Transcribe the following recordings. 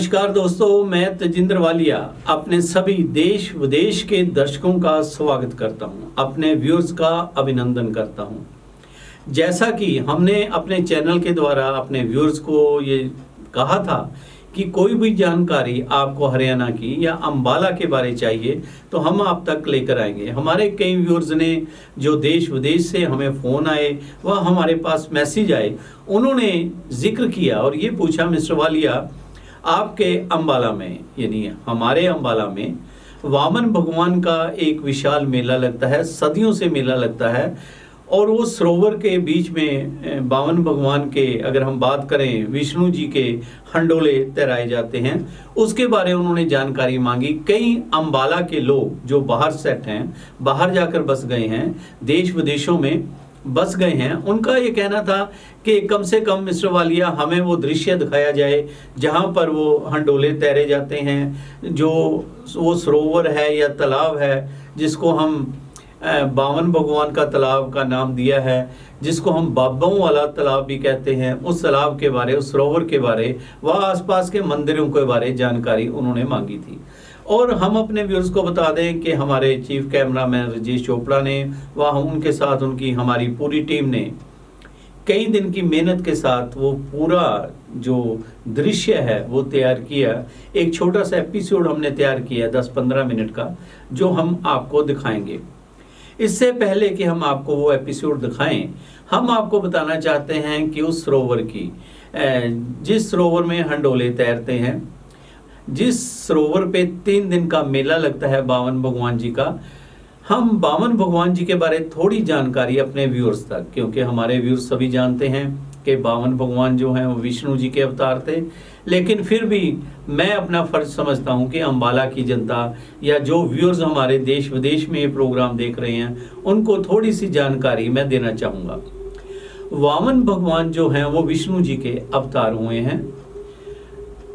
नमस्कार दोस्तों, मैं तेजिंदर वालिया अपने सभी देश विदेश के दर्शकों का स्वागत करता हूं, अपने व्यूअर्स का अभिनंदन करता हूं। जैसा कि हमने अपने चैनल के द्वारा अपने व्यूअर्स को ये कहा था कि कोई भी जानकारी आपको हरियाणा की या अंबाला के बारे चाहिए तो हम आप तक लेकर आएंगे। हमारे कई व्यूअर्स ने जो देश विदेश से हमें फ़ोन आए व हमारे पास मैसेज आए, उन्होंने जिक्र किया और ये पूछा, मिस्टर वालिया आपके अंबाला में यानी हमारे अंबाला में वामन भगवान का एक विशाल मेला लगता है, सदियों से मेला लगता है और वो सरोवर के बीच में वामन भगवान के, अगर हम बात करें, विष्णु जी के हंडोले तैराए जाते हैं, उसके बारे में उन्होंने जानकारी मांगी। कई अंबाला के लोग जो बाहर सेट हैं, बाहर जाकर बस गए हैं, देश विदेशों में बस गए हैं, उनका ये कहना था कि कम से कम मिस्टर वालिया हमें वो दृश्य दिखाया जाए जहाँ पर वो हंडोले तैरे जाते हैं, जो वो सरोवर है या तालाब है जिसको हम वामन भगवान का तालाब का नाम दिया है, जिसको हम बाबाओं वाला तालाब भी कहते हैं, उस तालाब के बारे, उस सरोवर के बारे व आसपास के मंदिरों के बारे जानकारी उन्होंने मांगी थी। और हम अपने व्यूअर्स को बता दें कि हमारे चीफ कैमरामैन राजेश चोपड़ा ने व उनके साथ उनकी हमारी पूरी टीम ने कई दिन की मेहनत के साथ वो पूरा जो दृश्य है वो तैयार किया। एक छोटा सा एपिसोड हमने तैयार किया 10-15 मिनट का, जो हम आपको दिखाएंगे। इससे पहले कि हम आपको वो एपिसोड दिखाएं, हम आपको बताना चाहते हैं कि उस सरोवर की, जिस सरोवर में हंडोले तैरते हैं, जिस सरोवर पे 3 दिन का मेला लगता है वामन भगवान जी का, हम वामन भगवान जी के बारे थोड़ी जानकारी अपने व्यूअर्स तक, क्योंकि हमारे व्यूअर्स सभी जानते हैं कि वामन भगवान जो हैं वो विष्णु जी के अवतार थे, लेकिन फिर भी मैं अपना फर्ज समझता हूं कि अंबाला की जनता या जो व्यूअर्स हमारे देश विदेश में ये प्रोग्राम देख रहे हैं, उनको थोड़ी सी जानकारी मैं देना चाहूँगा। वामन भगवान जो हैं वो विष्णु जी के अवतार हुए हैं।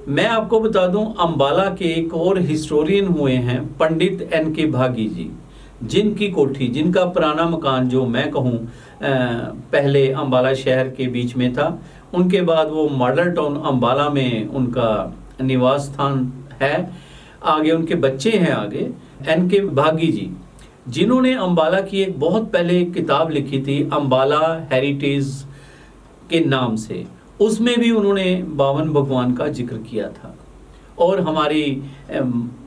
मैं आपको बता दूं, अंबाला के एक और हिस्टोरियन हुए हैं पंडित NK भागी जी, जिनकी कोठी, जिनका पुराना मकान जो मैं कहूँ पहले अंबाला शहर के बीच में था, उनके बाद वो मॉडल टाउन अंबाला में उनका निवास स्थान है। आगे उनके बच्चे हैं आगे NK भागी जी, जिन्होंने अंबाला की एक बहुत पहले किताब लिखी थी अंबाला हेरिटेज के नाम से। उसमें भी उन्होंने वामन भगवान का जिक्र किया था और हमारी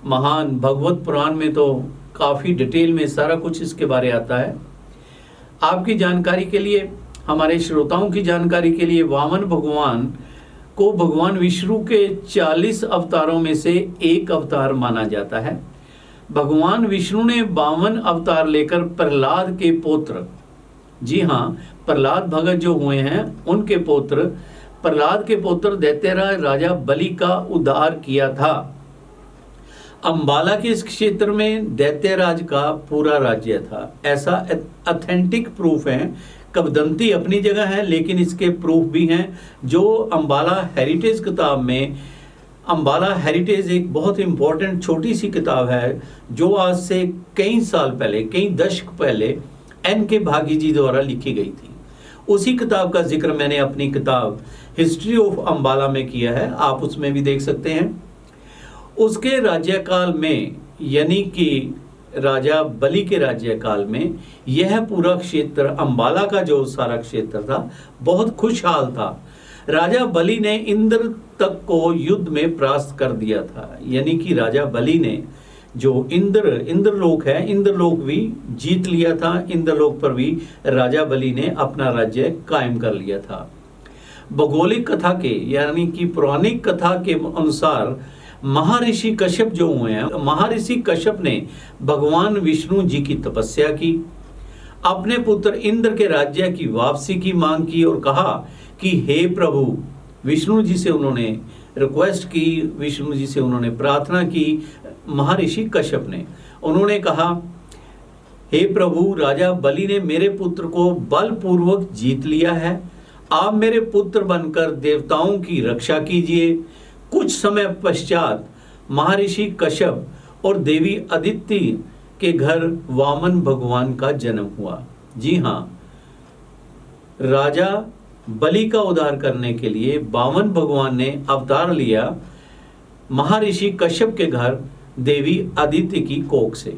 महान भगवत पुराण में तो काफ़ी डिटेल में सारा कुछ इसके बारे आता है। आपकी जानकारी के लिए, हमारे श्रोताओं की जानकारी के लिए, वामन भगवान को भगवान विष्णु के 40 अवतारों में से एक अवतार माना जाता है। भगवान विष्णु ने वामन अवतार लेकर प्रहलाद के पुत्र, जी हाँ, प्रहलाद भगत जो हुए हैं उनके पुत्र, प्रहलाद के पुत्र दैत्यराज राजा बलि का उद्धार किया था। अंबाला के इस क्षेत्र में दैत्यराज का पूरा राज्य था, ऐसा ऑथेंटिक प्रूफ है। किंवदंती अपनी जगह है, लेकिन इसके प्रूफ भी हैं जो अंबाला हेरिटेज किताब में। अंबाला हेरिटेज एक बहुत इंपॉर्टेंट छोटी सी किताब है जो आज से कई साल पहले, कई दशक पहले NK भागी जी द्वारा लिखी गई थी। उसी किताब का जिक्र मैंने अपनी किताब हिस्ट्री ऑफ अंबाला में किया है, आप उसमें भी देख सकते हैं। उसके राज्यकाल में, यानी कि राजा बलि के राज्यकाल में, यह पूरा क्षेत्र, अंबाला का जो सारा क्षेत्र था, बहुत खुशहाल था। राजा बलि ने इंद्र तक को युद्ध में परास्त कर दिया था, यानी कि राजा बलि ने जो इंद्रलोक है, इंद्रलोक भी जीत लिया था। इंद्रलोक पर भी राजा बलि ने अपना राज्य कायम कर लिया था। भौगोलिक कथा के, यानी कि पौराणिक कथा के अनुसार महर्षि कश्यप जो हुए हैं, महर्षि कश्यप ने भगवान विष्णु जी की तपस्या की, अपने पुत्र इंद्र के राज्य की वापसी की मांग की और कहा कि हे प्रभु, विष्णु जी से उन्होंने रिक्वेस्ट की, विष्णु जी से उन्होंने प्रार्थना की। महर्षि कश्यप ने, उन्होंने कहा, हे प्रभु, राजा बलि ने मेरे पुत्र को बलपूर्वक जीत लिया है, आप मेरे पुत्र बनकर देवताओं की रक्षा कीजिए। कुछ समय पश्चात महर्षि कश्यप और देवी अदिति के घर वामन भगवान का जन्म हुआ। जी हाँ, राजा बलि का उद्धार करने के लिए वामन भगवान ने अवतार लिया महर्षि कश्यप के घर देवी अदिति की कोख से।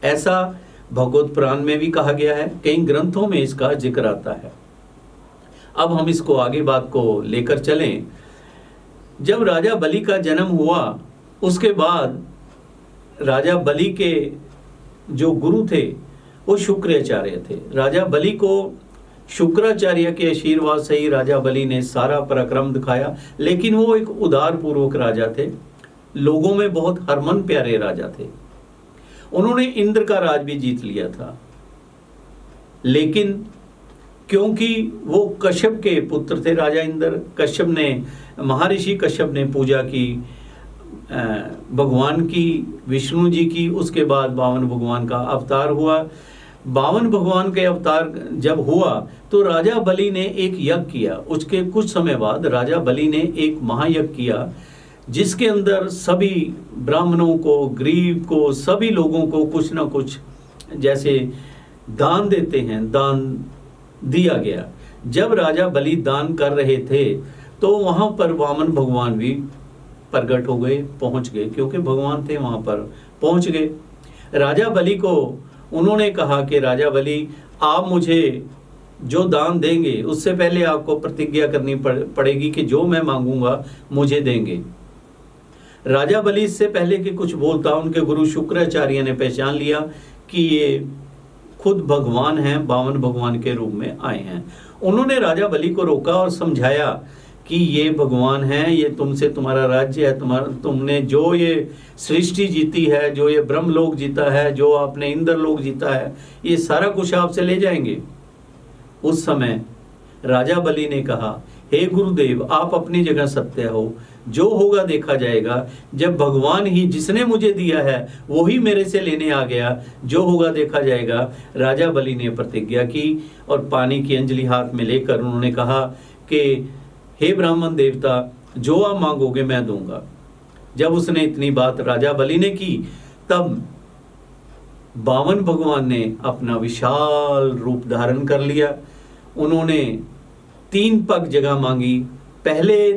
ऐसा भगवत पुराण में भी कहा गया है, कई ग्रंथों में इसका जिक्र आता है। अब हम इसको आगे बात को लेकर चलें। जब राजा बलि का जन्म हुआ, उसके बाद राजा बलि के जो गुरु थे वो शुक्राचार्य थे। राजा बलि को शुक्राचार्य के आशीर्वाद से ही राजा बलि ने सारा पराक्रम दिखाया, लेकिन वो एक उदार पूर्वक राजा थे, लोगों में बहुत हरमन प्यारे राजा थे। उन्होंने इंद्र का राज भी जीत लिया था, लेकिन क्योंकि वो कश्यप के पुत्र थे राजा इंद्र, महर्षि कश्यप ने पूजा की भगवान की, विष्णु जी की, उसके बाद बावन भगवान का अवतार हुआ। बावन भगवान के अवतार जब हुआ तो राजा बलि ने एक यज्ञ किया। उसके कुछ समय बाद राजा बलि ने एक महायज्ञ किया, जिसके अंदर सभी ब्राह्मणों को, गरीब को, सभी लोगों को कुछ ना कुछ जैसे दान देते हैं, दान दिया गया। जब राजा बलि दान कर रहे थे तो वहां पर वामन भगवान भी प्रकट हो गए, पहुंच गए, क्योंकि भगवान थे वहां पर, पहुंच गए। राजा बलि को उन्होंने कहा कि राजा बलि, आप मुझे जो दान देंगे उससे पहले आपको प्रतिज्ञा करनी पड़ेगी कि जो मैं मांगूंगा मुझे देंगे। राजा बलि इससे पहले कि कुछ बोलता, उनके गुरु शुक्राचार्य ने पहचान लिया कि ये खुद भगवान हैं, बावन भगवान के रूप में आए हैं। उन्होंने राजा बलि को रोका और समझाया कि ये भगवान हैं, ये तुमसे, तुम्हारा राज्य है, तुमने जो ये सृष्टि जीती है, जो ये ब्रह्मलोक जीता है, जो आपने इंद्रलोक जीता है, ये सारा कुछ आपसे ले जाएंगे। उस समय राजा बलि ने कहा, हे गुरुदेव, आप अपनी जगह सत्य हो, जो होगा देखा जाएगा। जब भगवान ही जिसने मुझे दिया है वो ही मेरे से लेने आ गया, जो होगा देखा जाएगा। राजा बलि ने प्रतिज्ञा की और पानी की अंजलि हाथ में लेकर उन्होंने कहा कि हे ब्राह्मण देवता, जो आप मांगोगे मैं दूंगा। जब उसने इतनी बात राजा बलि ने की, तब बावन भगवान ने अपना विशाल रूप धारण कर लिया। उन्होंने 3 पग जगह मांगी। पहले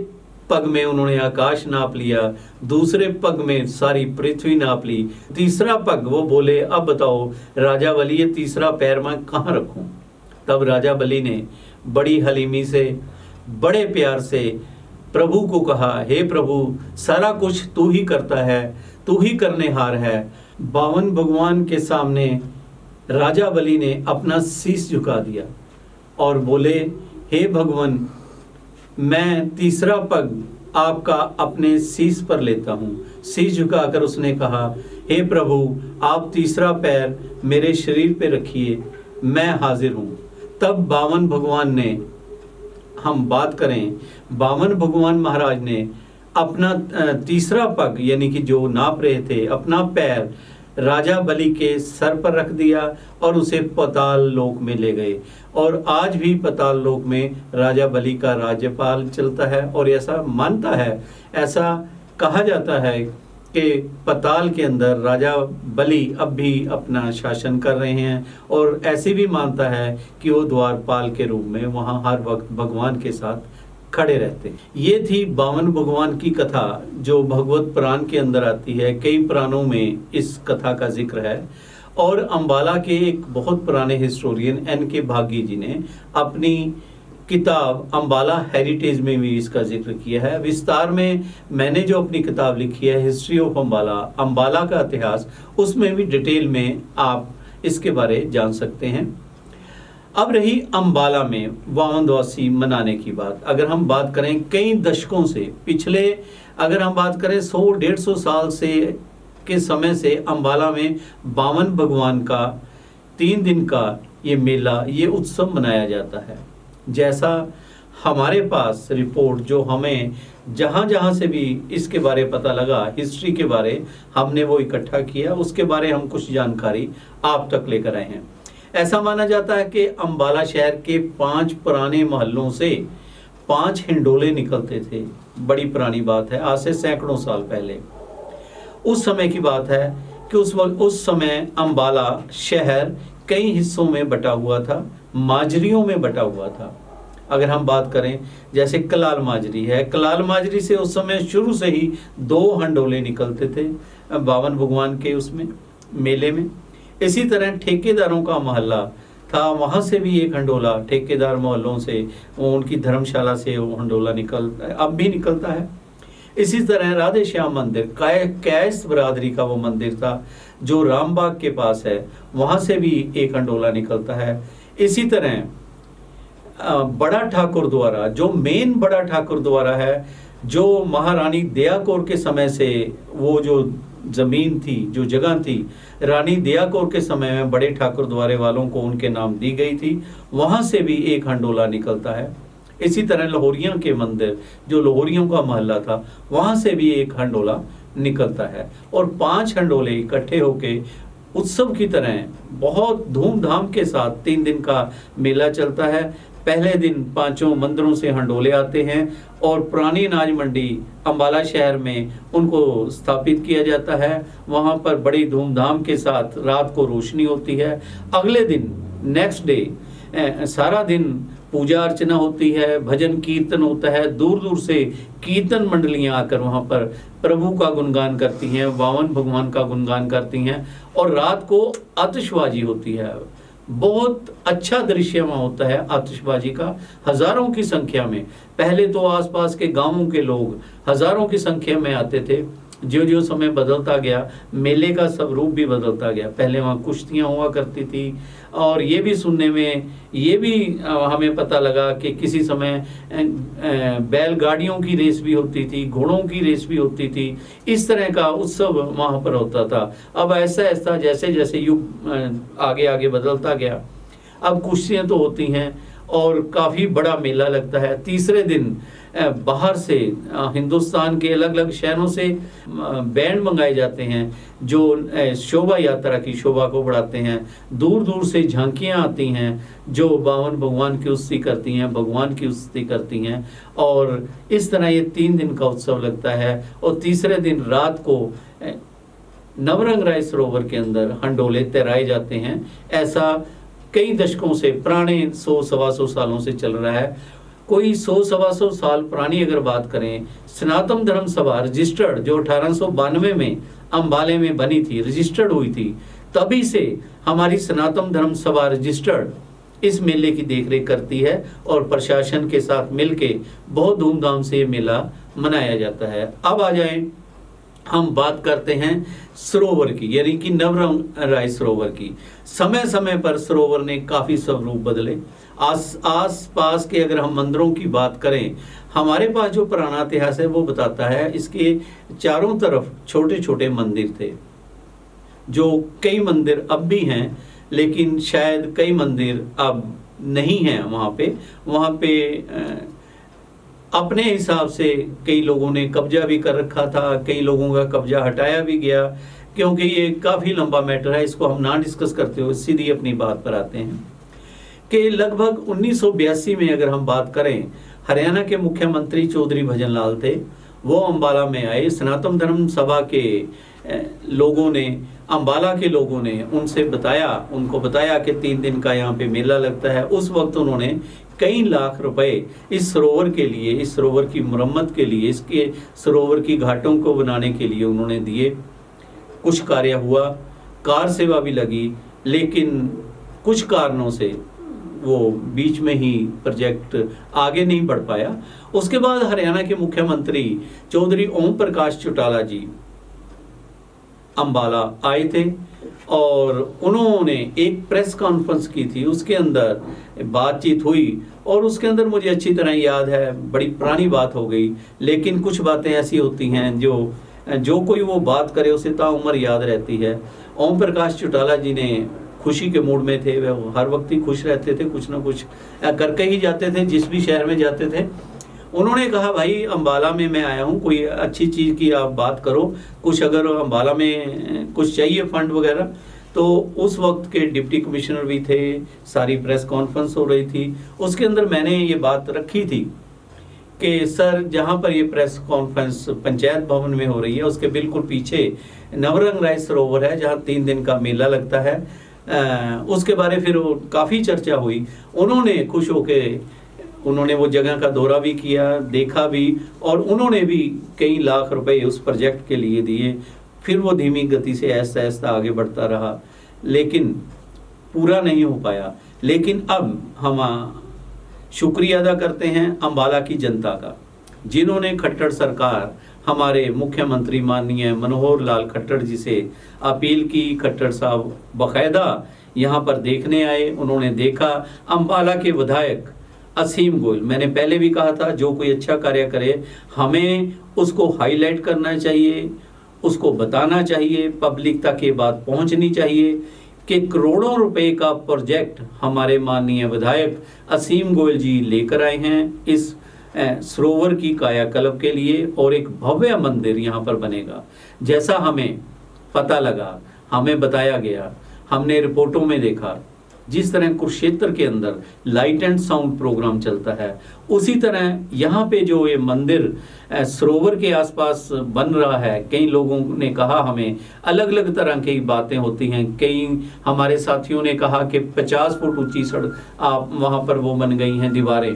पग में उन्होंने आकाश नाप लिया, दूसरे पग में सारी पृथ्वी नाप ली, तीसरा पग वो बोले, अब बताओ राजा बलि, ये तीसरा पैर मैं कहाँ रखूं। तब राजा बलि ने बड़ी हलीमी से, बड़े प्यार से प्रभु को कहा, हे प्रभु, सारा कुछ तू ही करता है, तू ही करनेहार है। बावन भगवान के सामने राजा बलि ने अपना शीश झुका दिया और बोले, हे भगवान, मैं तीसरा पग आपका अपने शीश पर लेता हूँ। शीश झुकाकर उसने कहा, हे प्रभु, आप तीसरा पैर मेरे शरीर पे रखिए, मैं हाजिर हूँ। तब बावन भगवान ने, हम बात करें, बावन भगवान महाराज ने अपना तीसरा पग, यानी कि जो नाप रहे थे, अपना पैर राजा बलि के सर पर रख दिया और उसे पाताल लोक में ले गए। और आज भी पाताल लोक में राजा बलि का राज्यपाल चलता है, और ऐसा मानता है, ऐसा कहा जाता है कि पाताल के अंदर राजा बलि अब भी अपना शासन कर रहे हैं, और ऐसे भी मानता है कि वो द्वारपाल के रूप में वहाँ हर वक्त भगवान के साथ खड़े रहते। ये थी बावन भगवान की कथा, जो भगवत पुराण के अंदर आती है। कई पुराणों में इस कथा का जिक्र है, और अंबाला के एक बहुत पुराने हिस्टोरियन NK भागी जी ने अपनी किताब अंबाला हेरिटेज में भी इसका जिक्र किया है। विस्तार में मैंने जो अपनी किताब लिखी है, हिस्ट्री ऑफ अंबाला, अंबाला का इतिहास, उसमें भी डिटेल में आप इसके बारे जान सकते हैं। अब रही अंबाला में वावन द्वादशी मनाने की बात। अगर हम बात करें कई दशकों से, पिछले अगर हम बात करें 100-150 साल से के समय से अंबाला में बावन भगवान का 3 दिन का ये मेला, ये उत्सव मनाया जाता है। जैसा हमारे पास रिपोर्ट जो हमें जहाँ जहाँ से भी इसके बारे पता लगा, हिस्ट्री के बारे, हमने वो इकट्ठा किया, उसके बारे हम कुछ जानकारी आप तक लेकर आए हैं। ऐसा माना जाता है कि अंबाला शहर के 5 पुराने मोहल्लों से 5 हिंडोले निकलते थे। बड़ी पुरानी बात है, आज से सैकड़ों साल पहले। उस समय की बात है कि उस समय अंबाला शहर कई हिस्सों में बटा हुआ था, माजरियों में बटा हुआ था। अगर हम बात करें, जैसे कलाल माजरी है, कलाल माजरी से उस समय शुरू से ही 2 हंडोले निकलते थे बावन भगवान के उसमें मेले में। इसी तरह ठेकेदारों का मोहल्ला था, वहाँ से भी एक हंडोला, ठेकेदार मोहल्लों से, उनकी धर्मशाला से वो हंडोला अब भी निकलता है। इसी तरह राधे श्याम मंदिर, कैस बरादरी का वो मंदिर था जो रामबाग के पास है, वहाँ से भी एक हंडोला निकलता है। इसी तरह बड़ा ठाकुर द्वारा, जो मेन बड़ा ठाकुर द्वारा है, जो महारानी दया कौर के समय से वो जो जमीन थी, जो जगह थी, रानी दया कौर के समय में बड़े ठाकुर द्वारे वालों को उनके नाम दी गई थी, वहाँ से भी एक हंडोला निकलता है। इसी तरह लाहौरियों के मंदिर, जो लाहौरियों का मोहल्ला था, वहाँ से भी एक हंडोला निकलता है। और 5 हंडोले इकट्ठे होके उत्सव की तरह बहुत धूमधाम के साथ 3 दिन का मेला चलता है। पहले दिन 5 मंदिरों से हंडोले आते हैं और पुरानी अनाज मंडी अम्बाला शहर में उनको स्थापित किया जाता है। वहाँ पर बड़ी धूमधाम के साथ रात को रोशनी होती है। अगले दिन नेक्स्ट डे सारा दिन पूजा अर्चना होती है, भजन कीर्तन होता है, दूर दूर से कीर्तन मंडलियां आकर वहाँ पर प्रभु का गुणगान करती हैं, बावन भगवान का गुणगान करती हैं, और रात को आतिशबाजी होती है। बहुत अच्छा दृश्य वहाँ होता है आतिशबाजी का, हजारों की संख्या में। पहले तो आसपास के गांवों के लोग हजारों की संख्या में आते थे। जो जो समय बदलता गया, मेले का स्वरूप भी बदलता गया। पहले वहाँ कुश्तियाँ हुआ करती थी, और ये भी सुनने में ये भी हमें पता लगा कि किसी समय बैलगाड़ियों की रेस भी होती थी, घोड़ों की रेस भी होती थी। इस तरह का उत्सव वहाँ पर होता था। अब ऐसा ऐसा जैसे जैसे युग आगे आगे बदलता गया, अब कुश्तियाँ तो होती हैं और काफ़ी बड़ा मेला लगता है। तीसरे दिन बाहर से हिंदुस्तान के अलग अलग शहरों से बैंड मंगाए जाते हैं जो शोभा यात्रा की शोभा को बढ़ाते हैं। दूर दूर से झांकियां आती हैं जो बावन भगवान की स्तुति करती हैं, भगवान की स्तुति करती हैं। और इस तरह ये 3 दिन का उत्सव लगता है। और तीसरे दिन रात को नवरंग राय सरोवर के अंदर हंडोले तैराए जाते हैं। ऐसा कई दशकों से, पुराने 100-125 सालों से चल रहा है। कोई 100-125 साल पुरानी अगर बात करें, सनातन धर्म सभा रजिस्टर्ड जो 1892 में अम्बाले में बनी थी, रजिस्टर्ड हुई थी, तभी से हमारी सनातन धर्म सभा रजिस्टर्ड इस मेले की देखरेख करती है और प्रशासन के साथ मिलके बहुत धूमधाम से ये मेला मनाया जाता है। अब आ जाएं, हम बात करते हैं सरोवर की, यानी कि नवरंग राय सरोवर की। समय समय पर सरोवर ने काफ़ी स्वरूप बदले। आस पास के अगर हम मंदिरों की बात करें, हमारे पास जो पुराना इतिहास है वो बताता है इसके चारों तरफ छोटे छोटे मंदिर थे, जो कई मंदिर अब भी हैं, लेकिन शायद कई मंदिर अब नहीं हैं वहाँ पे अपने हिसाब से कई लोगों ने कब्जा भी कर रखा था, कई लोगों का कब्जा हटाया भी गया। क्योंकि ये काफ़ी लंबा मैटर है, इसको हम ना डिस्कस करते हुए सीधी अपनी बात पर आते हैं कि लगभग 1982 में अगर हम बात करें, हरियाणा के मुख्यमंत्री चौधरी भजन लाल थे, वो अम्बाला में आए। सनातन धर्म सभा के लोगों ने, अम्बाला के लोगों ने उनको बताया कि 3 दिन का यहाँ पे मेला लगता है। उस वक्त उन्होंने कई लाख रुपए इस सरोवर के लिए, इस सरोवर की मरम्मत के लिए, इसके सरोवर की घाटों को बनाने के लिए उन्होंने दिए। कुछ कार्य हुआ, कार सेवा भी लगी, लेकिन कुछ कारणों से वो बीच में ही प्रोजेक्ट आगे नहीं बढ़ पाया। उसके बाद हरियाणा के मुख्यमंत्री चौधरी ओम प्रकाश चौटाला जी अम्बाला आए थे और उन्होंने एक प्रेस कॉन्फ्रेंस की थी। उसके अंदर बातचीत हुई और उसके अंदर मुझे अच्छी तरह याद है, बड़ी पुरानी बात हो गई, लेकिन कुछ बातें ऐसी होती हैं जो कोई वो बात करे उसे ताउम्र याद रहती है। ओम प्रकाश चौटाला जी ने खुशी के मूड में थे, वह हर वक्त ही खुश रहते थे, कुछ ना कुछ करके ही जाते थे जिस भी शहर में जाते थे। उन्होंने कहा, भाई अम्बाला में मैं आया हूँ, कोई अच्छी चीज़ की आप बात करो, कुछ अगर अम्बाला में कुछ चाहिए फंड वगैरह। तो उस वक्त के डिप्टी कमिश्नर भी थे, सारी प्रेस कॉन्फ्रेंस हो रही थी। उसके अंदर मैंने ये बात रखी थी कि सर, जहाँ पर ये प्रेस कॉन्फ्रेंस पंचायत भवन में हो रही है, उसके बिल्कुल पीछे नवरंग राय सरोवर है जहाँ 3 दिन का मेला लगता है। उसके बारे फिर काफ़ी चर्चा हुई। उन्होंने खुश होके उन्होंने वो जगह का दौरा भी किया, देखा भी, और उन्होंने भी कई लाख रुपए उस प्रोजेक्ट के लिए दिए। फिर वो धीमी गति से ऐसा ऐसा आगे बढ़ता रहा, लेकिन पूरा नहीं हो पाया। लेकिन अब हम शुक्रिया अदा करते हैं अम्बाला की जनता का, जिन्होंने खट्टर सरकार, हमारे मुख्यमंत्री माननीय मनोहर लाल खट्टर जी से अपील की। खट्टर साहब बाकायदा यहाँ पर देखने आए, उन्होंने देखा। अम्बाला के विधायक असीम गोयल, मैंने पहले भी कहा था, जो कोई अच्छा कार्य करे हमें उसको हाईलाइट करना चाहिए, उसको बताना चाहिए, पब्लिक तक ये बात पहुंचनी चाहिए कि करोड़ों रुपए का प्रोजेक्ट हमारे माननीय विधायक असीम गोयल जी लेकर आए हैं इस सरोवर की कायाकल्प के लिए, और एक भव्य मंदिर यहाँ पर बनेगा। जैसा हमें पता लगा, हमें बताया गया, हमने रिपोर्टों में देखा, जिस तरह कुरुक्षेत्र के अंदर लाइट एंड साउंड प्रोग्राम चलता है, उसी तरह यहाँ पे जो ये मंदिर सरोवर के आसपास बन रहा है। कई लोगों ने कहा, हमें अलग अलग तरह की बातें होती हैं। कई हमारे साथियों ने कहा कि 50 फुट ऊंची सड़क आप वहाँ पर वो बन गई हैं दीवारें,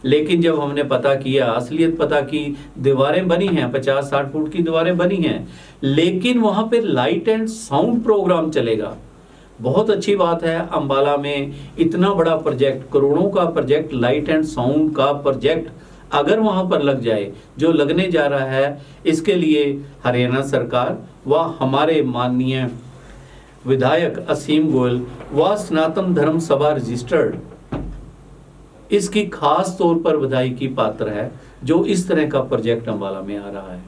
लेकिन जब हमने पता किया, असलियत पता की, दीवारें बनी हैं, 50-60 फुट की दीवारें बनी हैं, लेकिन वहाँ पे लाइट एंड साउंड प्रोग्राम चलेगा। बहुत अच्छी बात है, अम्बाला में इतना बड़ा प्रोजेक्ट, करोड़ों का प्रोजेक्ट, लाइट एंड साउंड का प्रोजेक्ट अगर वहाँ पर लग जाए, जो लगने जा रहा है, इसके लिए हरियाणा सरकार व हमारे माननीय विधायक असीम गोयल व सनातन धर्म सभा रजिस्टर्ड इसकी खास तौर पर बधाई की पात्र है, जो इस तरह का प्रोजेक्ट अम्बाला में आ रहा है।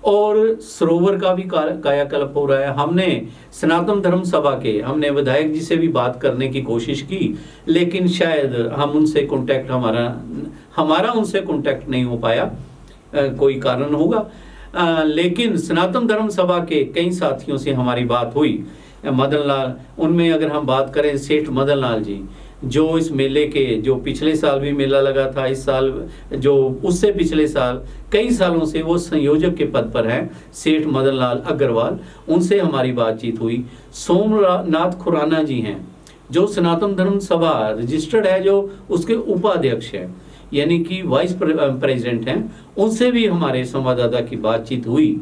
और सरोवर का भी कायाकल्प हो रहा है। हमने सनातन धर्म सभा के, हमने विधायक जी से भी बात करने की कोशिश की, लेकिन शायद हम उनसे कांटेक्ट हमारा उनसे कांटेक्ट नहीं हो पाया, कोई कारण होगा। लेकिन सनातन धर्म सभा के कई साथियों से हमारी बात हुई। मदन लाल, उनमें अगर हम बात करें, सेठ मदन लाल जी, जो इस मेले के, जो पिछले साल भी मेला लगा था, इस साल जो उससे पिछले साल, कई सालों से वो संयोजक के पद पर हैं, सेठ मदन लाल अग्रवाल, उनसे हमारी बातचीत हुई। सोमनाथ खुराना जी हैं, जो सनातन धर्म सभा रजिस्टर्ड है, जो उसके उपाध्यक्ष हैं, यानी कि वाइस प्रेसिडेंट हैं, उनसे भी हमारे संवाददाता की बातचीत हुई,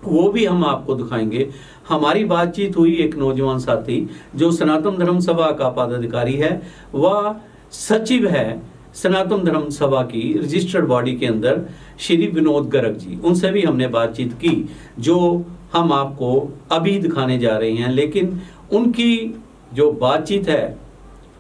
वो भी हम आपको दिखाएंगे। हमारी बातचीत हुई एक नौजवान साथी जो सनातन धर्म सभा का पदाधिकारी है, वह सचिव है सनातन धर्म सभा की रजिस्टर्ड बॉडी के अंदर, श्री विनोद गर्ग जी, उनसे भी हमने बातचीत की, जो हम आपको अभी दिखाने जा रहे हैं। लेकिन उनकी जो बातचीत है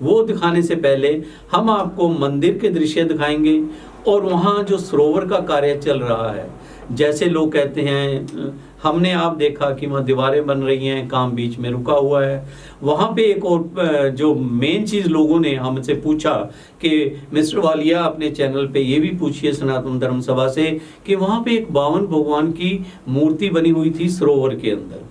वो दिखाने से पहले हम आपको मंदिर के दृश्य दिखाएंगे, और वहाँ जो सरोवर का कार्य चल रहा है, जैसे लोग कहते हैं, हमने आप देखा कि वहाँ दीवारें बन रही हैं, काम बीच में रुका हुआ है। वहाँ पे एक और जो मेन चीज़ लोगों ने हमसे पूछा कि मिस्टर वालिया, अपने चैनल पे ये भी पूछिए सनातन धर्म सभा से कि वहाँ पे एक 52 भगवान की मूर्ति बनी हुई थी सरोवर के अंदर।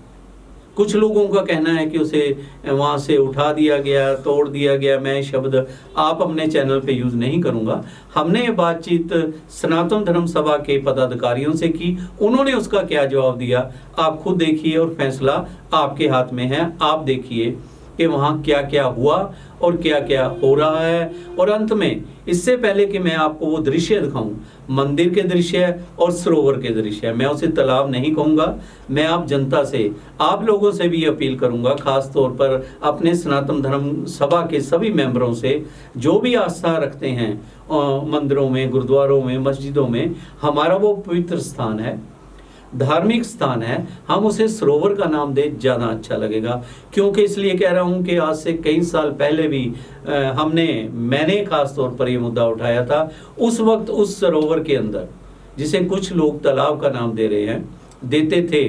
कुछ लोगों का कहना है कि उसे वहाँ से उठा दिया गया, तोड़ दिया गया। मैं शब्द आप अपने चैनल पे यूज़ नहीं करूँगा। हमने ये बातचीत सनातन धर्म सभा के पदाधिकारियों से की, उन्होंने उसका क्या जवाब दिया आप खुद देखिए, और फैसला आपके हाथ में है। आप देखिए कि वहाँ क्या क्या हुआ और क्या क्या हो रहा है। और अंत में, इससे पहले कि मैं आपको वो दृश्य दिखाऊं, मंदिर के दृश्य और सरोवर के दृश्य, मैं उसे तालाब नहीं कहूँगा, मैं आप जनता से, आप लोगों से भी अपील करूँगा, खास तौर पर अपने सनातन धर्म सभा के सभी मेंबरों से, जो भी आस्था रखते हैं मंदिरों में, गुरुद्वारों में, मस्जिदों में, हमारा वो पवित्र स्थान है, धार्मिक स्थान है, हम उसे सरोवर का नाम दे, ज़्यादा अच्छा लगेगा। क्योंकि इसलिए कह रहा हूँ कि आज से कई साल पहले भी मैंने खास तौर पर ये मुद्दा उठाया था। उस वक्त उस सरोवर के अंदर, जिसे कुछ लोग तालाब का नाम दे रहे हैं, देते थे,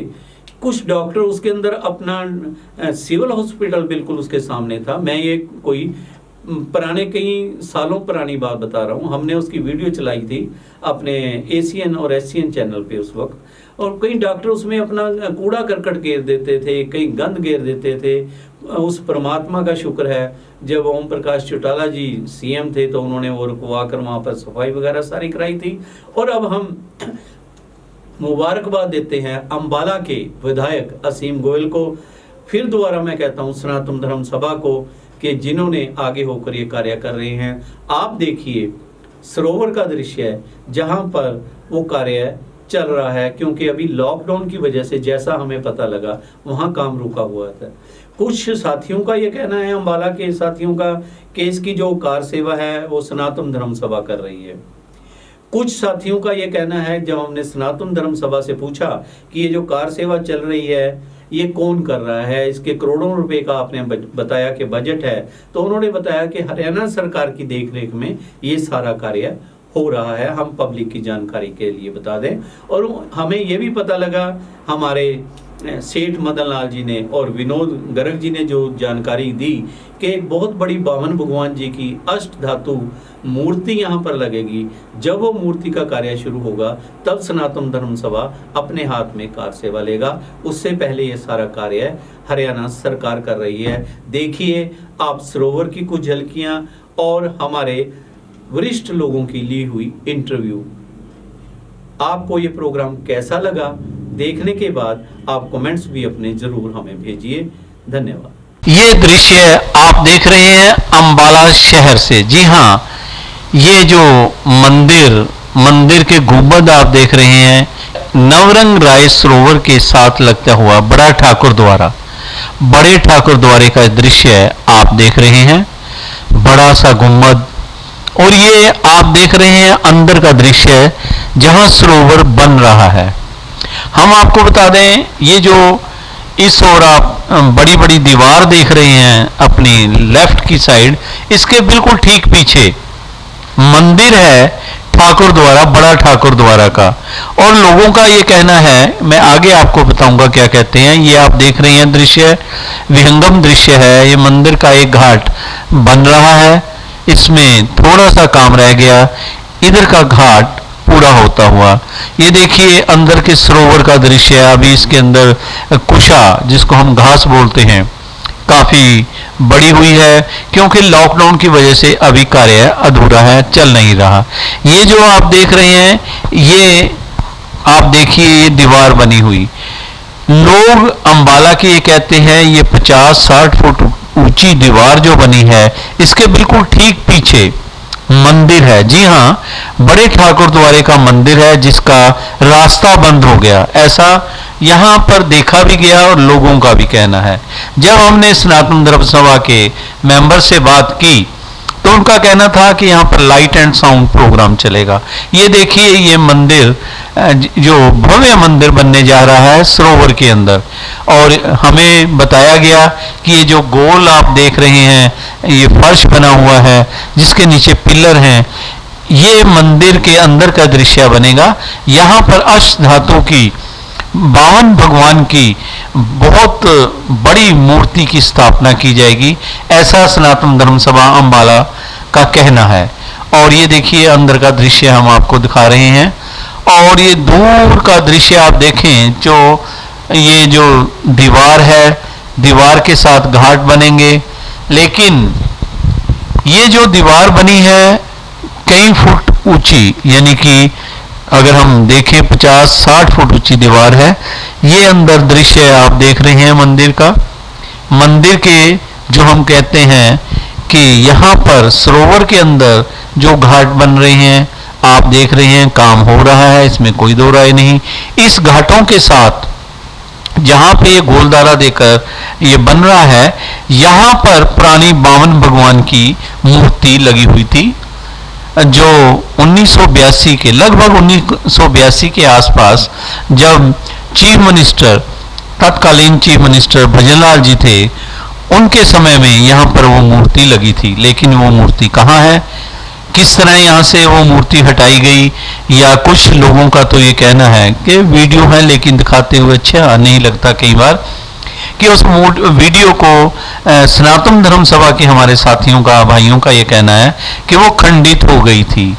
कुछ डॉक्टर उसके अंदर अपना सिविल हॉस्पिटल बिल्कुल उसके सामने था। मैं ये कोई पुराने, कई सालों पुरानी बात बता रहा हूँ, हमने उसकी वीडियो चलाई थी अपने एशियन और एशियन चैनल पे उस वक्त, और कई डॉक्टर उसमें अपना कूड़ा करकट घेर देते थे, कई गंद घेर देते थे। उस परमात्मा का शुक्र है, जब ओम प्रकाश चौटाला जी सीएम थे तो उन्होंने वो रुकवा कर वहाँ पर सफाई वगैरह सारी कराई थी। और अब हम मुबारकबाद देते हैं अम्बाला के विधायक असीम गोयल को, फिर दोबारा मैं कहता हूँ सनातन धर्म सभा को कि जिन्होंने आगे होकर ये कार्य कर रहे हैं, आप देखिए सरोवर का दृश्य है जहाँ पर वो कार्य चल रहा है, क्योंकि अभी लॉकडाउन की वजह से जैसा हमें पता लगा वहाँ काम रुका हुआ था। कुछ साथियों का ये कहना है, अम्बाला के साथियों का, कि इसकी जो कार सेवा है वो सनातन धर्म सभा कर रही है। कुछ साथियों का ये कहना है, जब हमने सनातन धर्म सभा से पूछा कि ये जो कार सेवा चल रही है ये कौन कर रहा है, इसके करोड़ों रुपए का आपने बताया कि बजट है, तो उन्होंने बताया कि हरियाणा सरकार की देखरेख में ये सारा कार्य हो रहा है। हम पब्लिक की जानकारी के लिए बता दें। और हमें ये भी पता लगा, हमारे सेठ मदन लाल जी ने और विनोद गर्ग जी ने जो जानकारी दी कि एक बहुत बड़ी बावन भगवान जी की अष्ट धातु मूर्ति यहाँ पर लगेगी। जब वो मूर्ति का कार्य शुरू होगा तब सनातन धर्म सभा अपने हाथ में कार सेवा लेगा। उससे पहले ये सारा कार्य हरियाणा सरकार कर रही है। देखिए आप सरोवर की कुछ झलकियाँ और हमारे वरिष्ठ लोगों की ली हुई इंटरव्यू। आपको ये प्रोग्राम कैसा लगा, देखने के बाद आप कमेंट्स भी अपने जरूर हमें भेजिए। धन्यवाद। ये दृश्य आप देख रहे हैं अम्बाला शहर से। जी हाँ, ये जो मंदिर के गुंबद आप देख रहे हैं, नवरंग राय सरोवर के साथ लगता हुआ बड़े ठाकुर द्वारे का दृश्य आप देख रहे हैं। बड़ा सा गुंबद, और ये आप देख रहे हैं अंदर का दृश्य जहां सरोवर बन रहा है। हम आपको बता दें, ये जो इस ओर आप बड़ी बड़ी दीवार देख रहे हैं अपनी लेफ्ट की साइड, इसके बिल्कुल ठीक पीछे मंदिर है बड़ा ठाकुर द्वारा का। और लोगों का ये कहना है, मैं आगे आपको बताऊंगा क्या कहते हैं। ये आप देख रहे हैं दृश्य, विहंगम दृश्य है। ये मंदिर का एक घाट बन रहा है, इसमें थोड़ा सा काम रह गया, इधर का घाट पूरा होता हुआ। ये देखिए अंदर के सरोवर का दृश्य है। अभी इसके अंदर कुशा, जिसको हम घास बोलते हैं, काफी बड़ी हुई है, क्योंकि लॉकडाउन की वजह से अभी कार्य अधूरा है, चल नहीं रहा। ये जो आप देख रहे हैं, ये आप देखिए ये दीवार बनी हुई। लोग अम्बाला के ये कहते हैं ये 50-60 फुट ऊंची दीवार जो बनी है, इसके बिल्कुल ठीक पीछे मंदिर है। जी हाँ, बड़े ठाकुर द्वारे का मंदिर है जिसका रास्ता बंद हो गया, ऐसा यहाँ पर देखा भी गया और लोगों का भी कहना है। जब हमने सनातन धर्म सभा के मेंबर से बात की तो उनका कहना था कि यहाँ पर लाइट एंड साउंड प्रोग्राम चलेगा। ये देखिए ये मंदिर, जो भव्य मंदिर बनने जा रहा है सरोवर के अंदर, और हमें बताया गया कि ये जो गोल आप देख रहे हैं, ये फर्श बना हुआ है जिसके नीचे पिलर हैं, ये मंदिर के अंदर का दृश्य बनेगा। यहाँ पर अष्ट धातु की 52 भगवान की बहुत बड़ी मूर्ति की स्थापना की जाएगी, ऐसा सनातन धर्म सभा अम्बाला का कहना है। और ये देखिए अंदर का दृश्य हम आपको दिखा रहे हैं। और ये दूर का दृश्य आप देखें, जो ये जो दीवार है, दीवार के साथ घाट बनेंगे, लेकिन ये जो दीवार बनी है कई फुट ऊंची, यानी कि अगर हम देखें 50-60 फुट ऊंची दीवार है। ये अंदर दृश्य आप देख रहे हैं मंदिर का। मंदिर के जो हम कहते हैं कि यहाँ पर सरोवर के अंदर जो घाट बन रहे हैं, आप देख रहे हैं काम हो रहा है, इसमें कोई दो राय नहीं। इस घाटों के साथ जहाँ पे ये गोलदारा देकर ये बन रहा है, यहाँ पर पुरानी 52 भगवान की मूर्ति लगी हुई थी, जो 1982 के लगभग 1982 के आसपास, जब चीफ मिनिस्टर, तत्कालीन चीफ मिनिस्टर भजनलाल जी थे, उनके समय में यहाँ पर वो मूर्ति लगी थी। लेकिन वो मूर्ति कहाँ है, किस तरह यहाँ से वो मूर्ति हटाई गई, या कुछ लोगों का तो ये कहना है कि वीडियो है लेकिन दिखाते हुए अच्छा नहीं लगता कई बार, कि उस वीडियो को सनातन धर्म सभा के हमारे साथियों का, भाइयों का ये कहना है कि वो खंडित हो गई थी।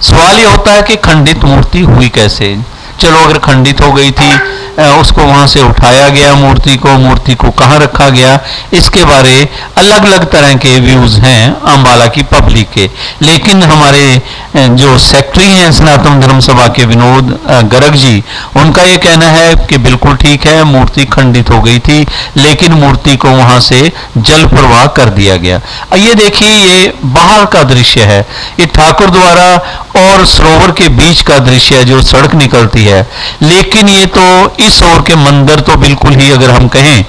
सवाल ये होता है कि खंडित मूर्ति हुई कैसे। चलो अगर खंडित हो गई थी उसको वहाँ से उठाया गया मूर्ति को कहाँ रखा गया, इसके बारे अलग अलग तरह के व्यूज़ हैं अम्बाला की पब्लिक के। लेकिन हमारे जो सेक्रेटरी हैं सनातन धर्म सभा के विनोद गर्ग जी, उनका ये कहना है कि बिल्कुल ठीक है, मूर्ति खंडित हो गई थी लेकिन मूर्ति को वहाँ से जल प्रवाह कर दिया गया। ये देखिए, ये बाहर का दृश्य है, ये ठाकुर द्वारा और सरोवर के बीच का दृश्य है जो सड़क निकलती है। लेकिन ये तो इस ओर के मंदिर तो बिल्कुल ही, अगर हम कहें,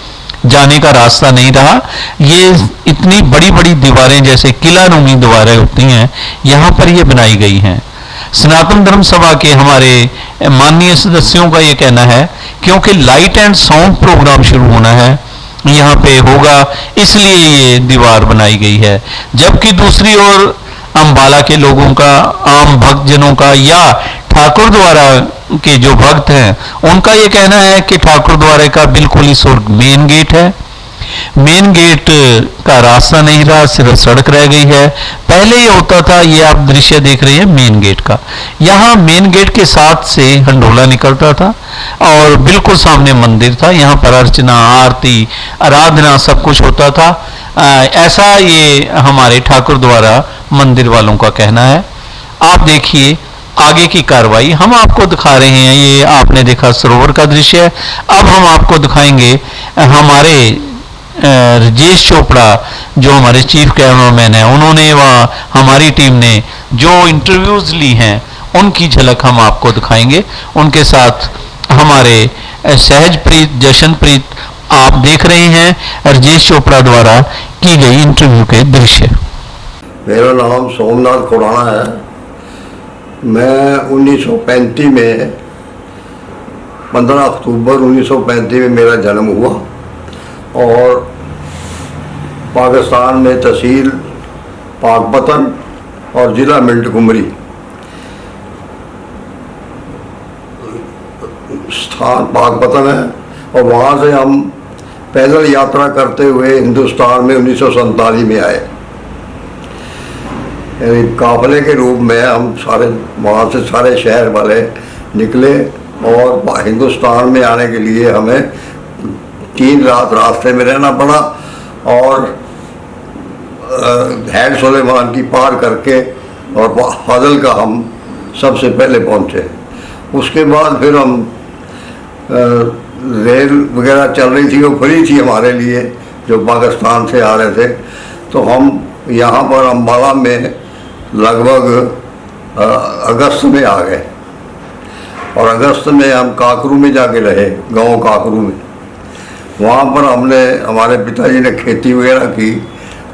जाने का रास्ता नहीं रहा। ये इतनी बड़ी बड़ी दीवारें, जैसे किलानुमी दीवारें होती हैं, यहाँ पर ये बनाई गई हैं। सनातन धर्म सभा के हमारे माननीय सदस्यों का ये कहना है, क्योंकि लाइट एंड साउंड प्रोग्राम शुरू होना है यहाँ पे होगा, इसलिए ये दीवार बनाई गई है। जबकि दूसरी ओर अम्बाला के लोगों का, आम भक्तजनों का या ठाकुर द्वारा के जो भक्त हैं, उनका ये कहना है कि ठाकुर द्वारा का बिल्कुल इस ओर मेन गेट है, मेन गेट का रास्ता नहीं रहा, सिर्फ सड़क रह गई है। पहले ये होता था, ये आप दृश्य देख रहे हैं मेन गेट का, यहाँ मेन गेट के साथ से हंडोला निकलता था और बिल्कुल सामने मंदिर था, यहाँ पर अर्चना, आरती, आराधना सब कुछ होता था। ऐसा ये हमारे ठाकुर द्वारा मंदिर वालों का कहना है। आप देखिए आगे की कार्रवाई हम आपको दिखा रहे हैं। ये आपने देखा सरोवर का दृश्य है। अब हम आपको दिखाएंगे हमारे राजेश चोपड़ा, जो हमारे चीफ कैमरामैन हैं, उन्होंने वहाँ हमारी टीम ने जो इंटरव्यूज़ ली हैं उनकी झलक हम आपको दिखाएंगे। उनके साथ हमारे सहजप्रीत, जशनप्रीत, आप देख रहे हैं राजेश चोपड़ा द्वारा की गई इंटरव्यू के दृश्य। मेरा नाम सोमनाथ खुराना है। मैं 1935 में 15 अक्टूबर 1935 में मेरा जन्म हुआ और पाकिस्तान में तहसील पाकपतन और ज़िला मिंट कुमरी, स्थान पाकपतन है। और वहाँ से हम पैदल यात्रा करते हुए हिंदुस्तान में 1947 में आए। यानी काफिले के रूप में हम सारे वहाँ से सारे शहर वाले निकले और हिंदुस्तान में आने के लिए हमें 3 रात रास्ते में रहना पड़ा और हैड सुलेमान की पार करके और फाजल का हम सबसे पहले पहुँचे। उसके बाद फिर हम रेल वगैरह चल रही थी, वो फ्री थी हमारे लिए जो पाकिस्तान से आ रहे थे। तो हम यहाँ पर अम्बाला में लगभग अगस्त में आ गए और अगस्त में हम काकरू में जाके रहे, गांव काकरू में। वहाँ पर हमने, हमारे पिताजी ने खेती वगैरह की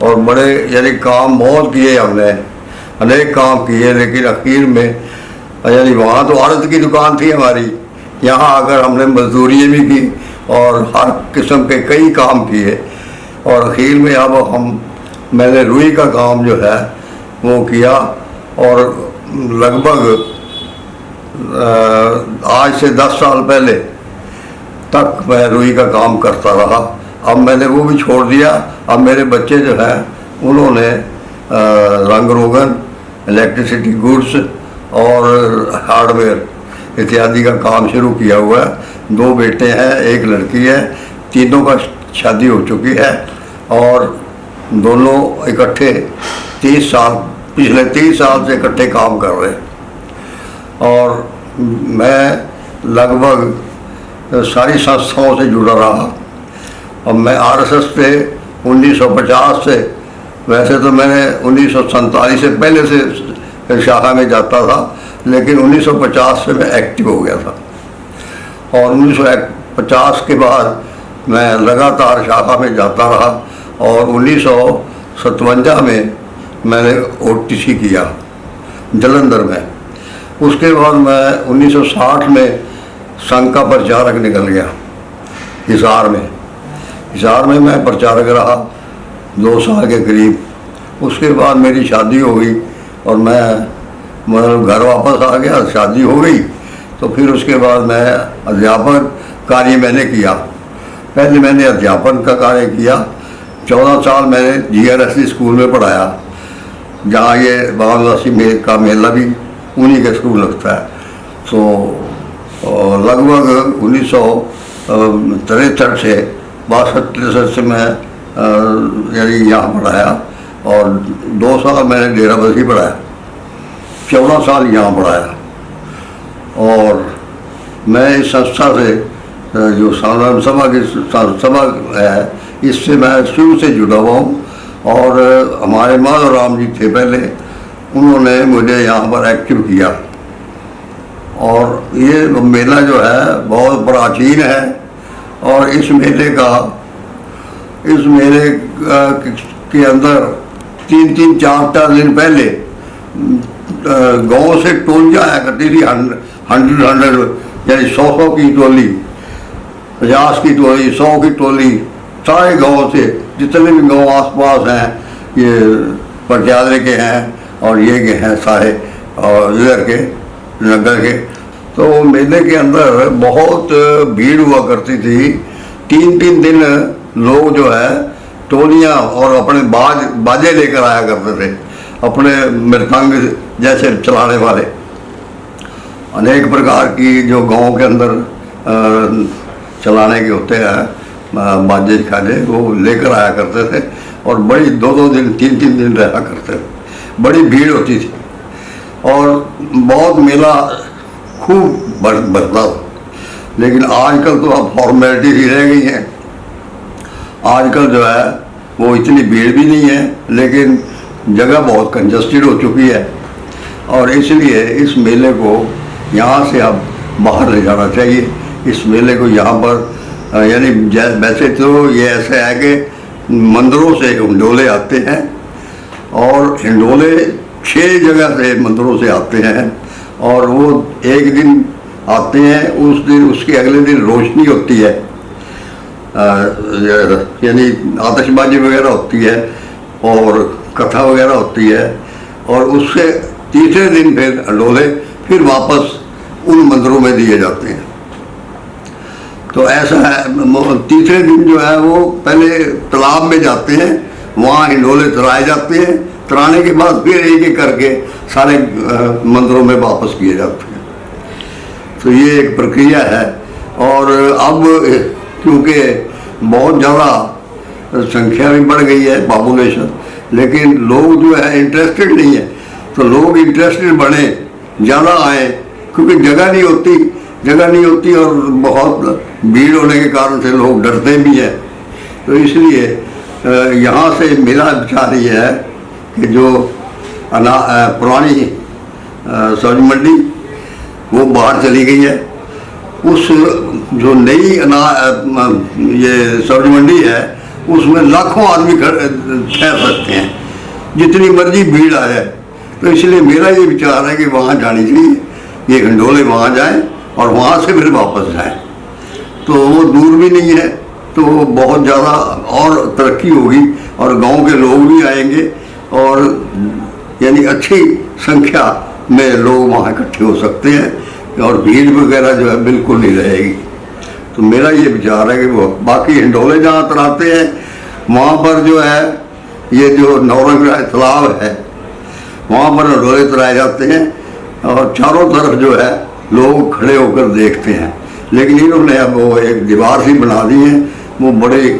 और बड़े यानी काम बहुत किए, हमने अनेक काम किए। लेकिन आखिर में यानी वहाँ तो आड़त की दुकान थी हमारी, यहाँ आकर हमने मजदूरी भी की और हर किस्म के कई काम किए। और आखिर में अब मैंने रुई का काम जो है वो किया और लगभग आज से 10 साल पहले तक मैं रुई का काम करता रहा। अब मैंने वो भी छोड़ दिया। अब मेरे बच्चे जो हैं उन्होंने रंग रोगन, इलेक्ट्रिसिटी गुड्स और हार्डवेयर इत्यादि का काम शुरू किया हुआ है। 2 बेटे हैं, 1 लड़की है, तीनों का शादी हो चुकी है और दोनों इकट्ठे 30 साल, पिछले 30 साल से इकट्ठे काम कर रहे हैं। और मैं लगभग सारी संस्थाओं से जुड़ा रहा। और मैं आरएसएस पे 1950 से, वैसे तो मैंने 1947 से पहले से शाखा में जाता था, लेकिन 1950 से मैं एक्टिव हो गया था। और 1950 के बाद मैं लगातार शाखा में जाता रहा और 1957 में मैंने ओटीसी किया जलंधर में। उसके बाद मैं 1960 में संघ का प्रचारक निकल गया हिसार में। हिसार में मैं प्रचारक रहा 2 साल के करीब। उसके बाद मेरी शादी हो गई और मैं घर वापस आ गया, शादी हो गई। तो फिर उसके बाद मैं अध्यापन कार्य मैंने किया। पहले मैंने अध्यापन का कार्य किया, 14 साल मैंने GRSC स्कूल में पढ़ाया, जहाँ ये बावनवासी का मेला भी उन्हीं के स्कूल लगता है। तो और लगभग 1963 से 62-63 से मैं यानी यहाँ पढ़ाया और 2 साल मैंने डेरा बस्सी पढ़ाया, 14 साल यहाँ पढ़ाया। और मैं इस संस्था से जो साधारण सभा की सभा है, इससे मैं शुरू से जुड़ा हुआ हूँ। और हमारे माधव राम जी थे पहले, उन्होंने मुझे यहाँ पर एक्टिव किया। और ये मेला जो है बहुत प्राचीन है और इस मेले के अंदर 3-3, 4-4 दिन पहले गांव से टोलियाँ आया करती थी, 100 यानी 100 की टोली, 50 की टोली, 100 की टोली, सारे गांव से जितने भी गांव आसपास हैं, ये पटियाले के हैं और ये के हैं सारे और इधर के नगर के। तो मेले के अंदर बहुत भीड़ हुआ करती थी। 3-3 दिन लोग जो है टोलियाँ और अपने बाजे लेकर आया करते थे, अपने मृदंग जैसे चलाने वाले, अनेक प्रकार की जो गांव के अंदर चलाने के होते हैं बाजे खाजे, वो लेकर आया करते थे और बड़ी 2-2 दिन 3-3 दिन रहा करते थे। बड़ी भीड़ होती थी और बहुत मेला खूब बढ़ता था। लेकिन आजकल तो अब फॉर्मेलिटी ही रह गई है। आजकल जो है वो इतनी भीड़ भी नहीं है, लेकिन जगह बहुत कंजस्टेड हो चुकी है और इसलिए इस मेले को यहाँ से अब बाहर ले जाना चाहिए। इस मेले को यहाँ पर यानी वैसे तो ये ऐसा है कि मंदिरों से हिंडोले आते हैं और हिंडोले 6 जगह से मंदिरों से आते हैं और वो एक दिन आते हैं, उस दिन उसके अगले दिन रोशनी होती है, यानी आतिशबाजी वगैरह होती है और कथा वगैरह होती है और उससे तीसरे दिन फिर हिंडोले फिर वापस उन मंदिरों में दिए जाते हैं। तो ऐसा है, तीसरे दिन जो है वो पहले तालाब में जाते हैं, वहाँ हिंडोले तराए जाते हैं, तराने के बाद फिर एक करके सारे मंदिरों में वापस किए जाते हैं। तो ये एक प्रक्रिया है। और अब क्योंकि बहुत ज़्यादा संख्या भी बढ़ गई है, पॉपुलेशन, लेकिन लोग जो है इंटरेस्टेड नहीं है। तो लोग इंटरेस्टेड बने, ज़्यादा आए, क्योंकि जगह नहीं होती और बहुत भीड़ होने के कारण से लोग डरते भी हैं। तो इसलिए यहाँ से मेरा विचार ये है कि जो पुरानी सब्जी मंडी वो बाहर चली गई है, उस जो नई ये सब्जी मंडी है उसमें लाखों आदमी ठहर सकते हैं, जितनी मर्जी भीड़ आ जाए। तो इसलिए मेरा ये विचार है कि वहाँ जानी चाहिए, ये हिंडोले वहाँ जाएं और वहाँ से फिर वापस जाएं। तो वो दूर भी नहीं है, तो बहुत ज़्यादा और तरक्की होगी और गांव के लोग भी आएंगे और यानी अच्छी संख्या में लोग वहाँ इकट्ठे हो सकते हैं और भीड़ वगैरह जो है बिल्कुल नहीं रहेगी। तो मेरा ये विचार है कि वो बाकी हिंडोले जहाँ तराते हैं वहाँ पर जो है ये जो नौरंग तालाब है वहाँ पर हिंडोले तराए जाते हैं और चारों तरफ जो है लोग खड़े होकर देखते हैं। लेकिन इन्होंने अब वो एक दीवार सी बना दी है, वो बड़े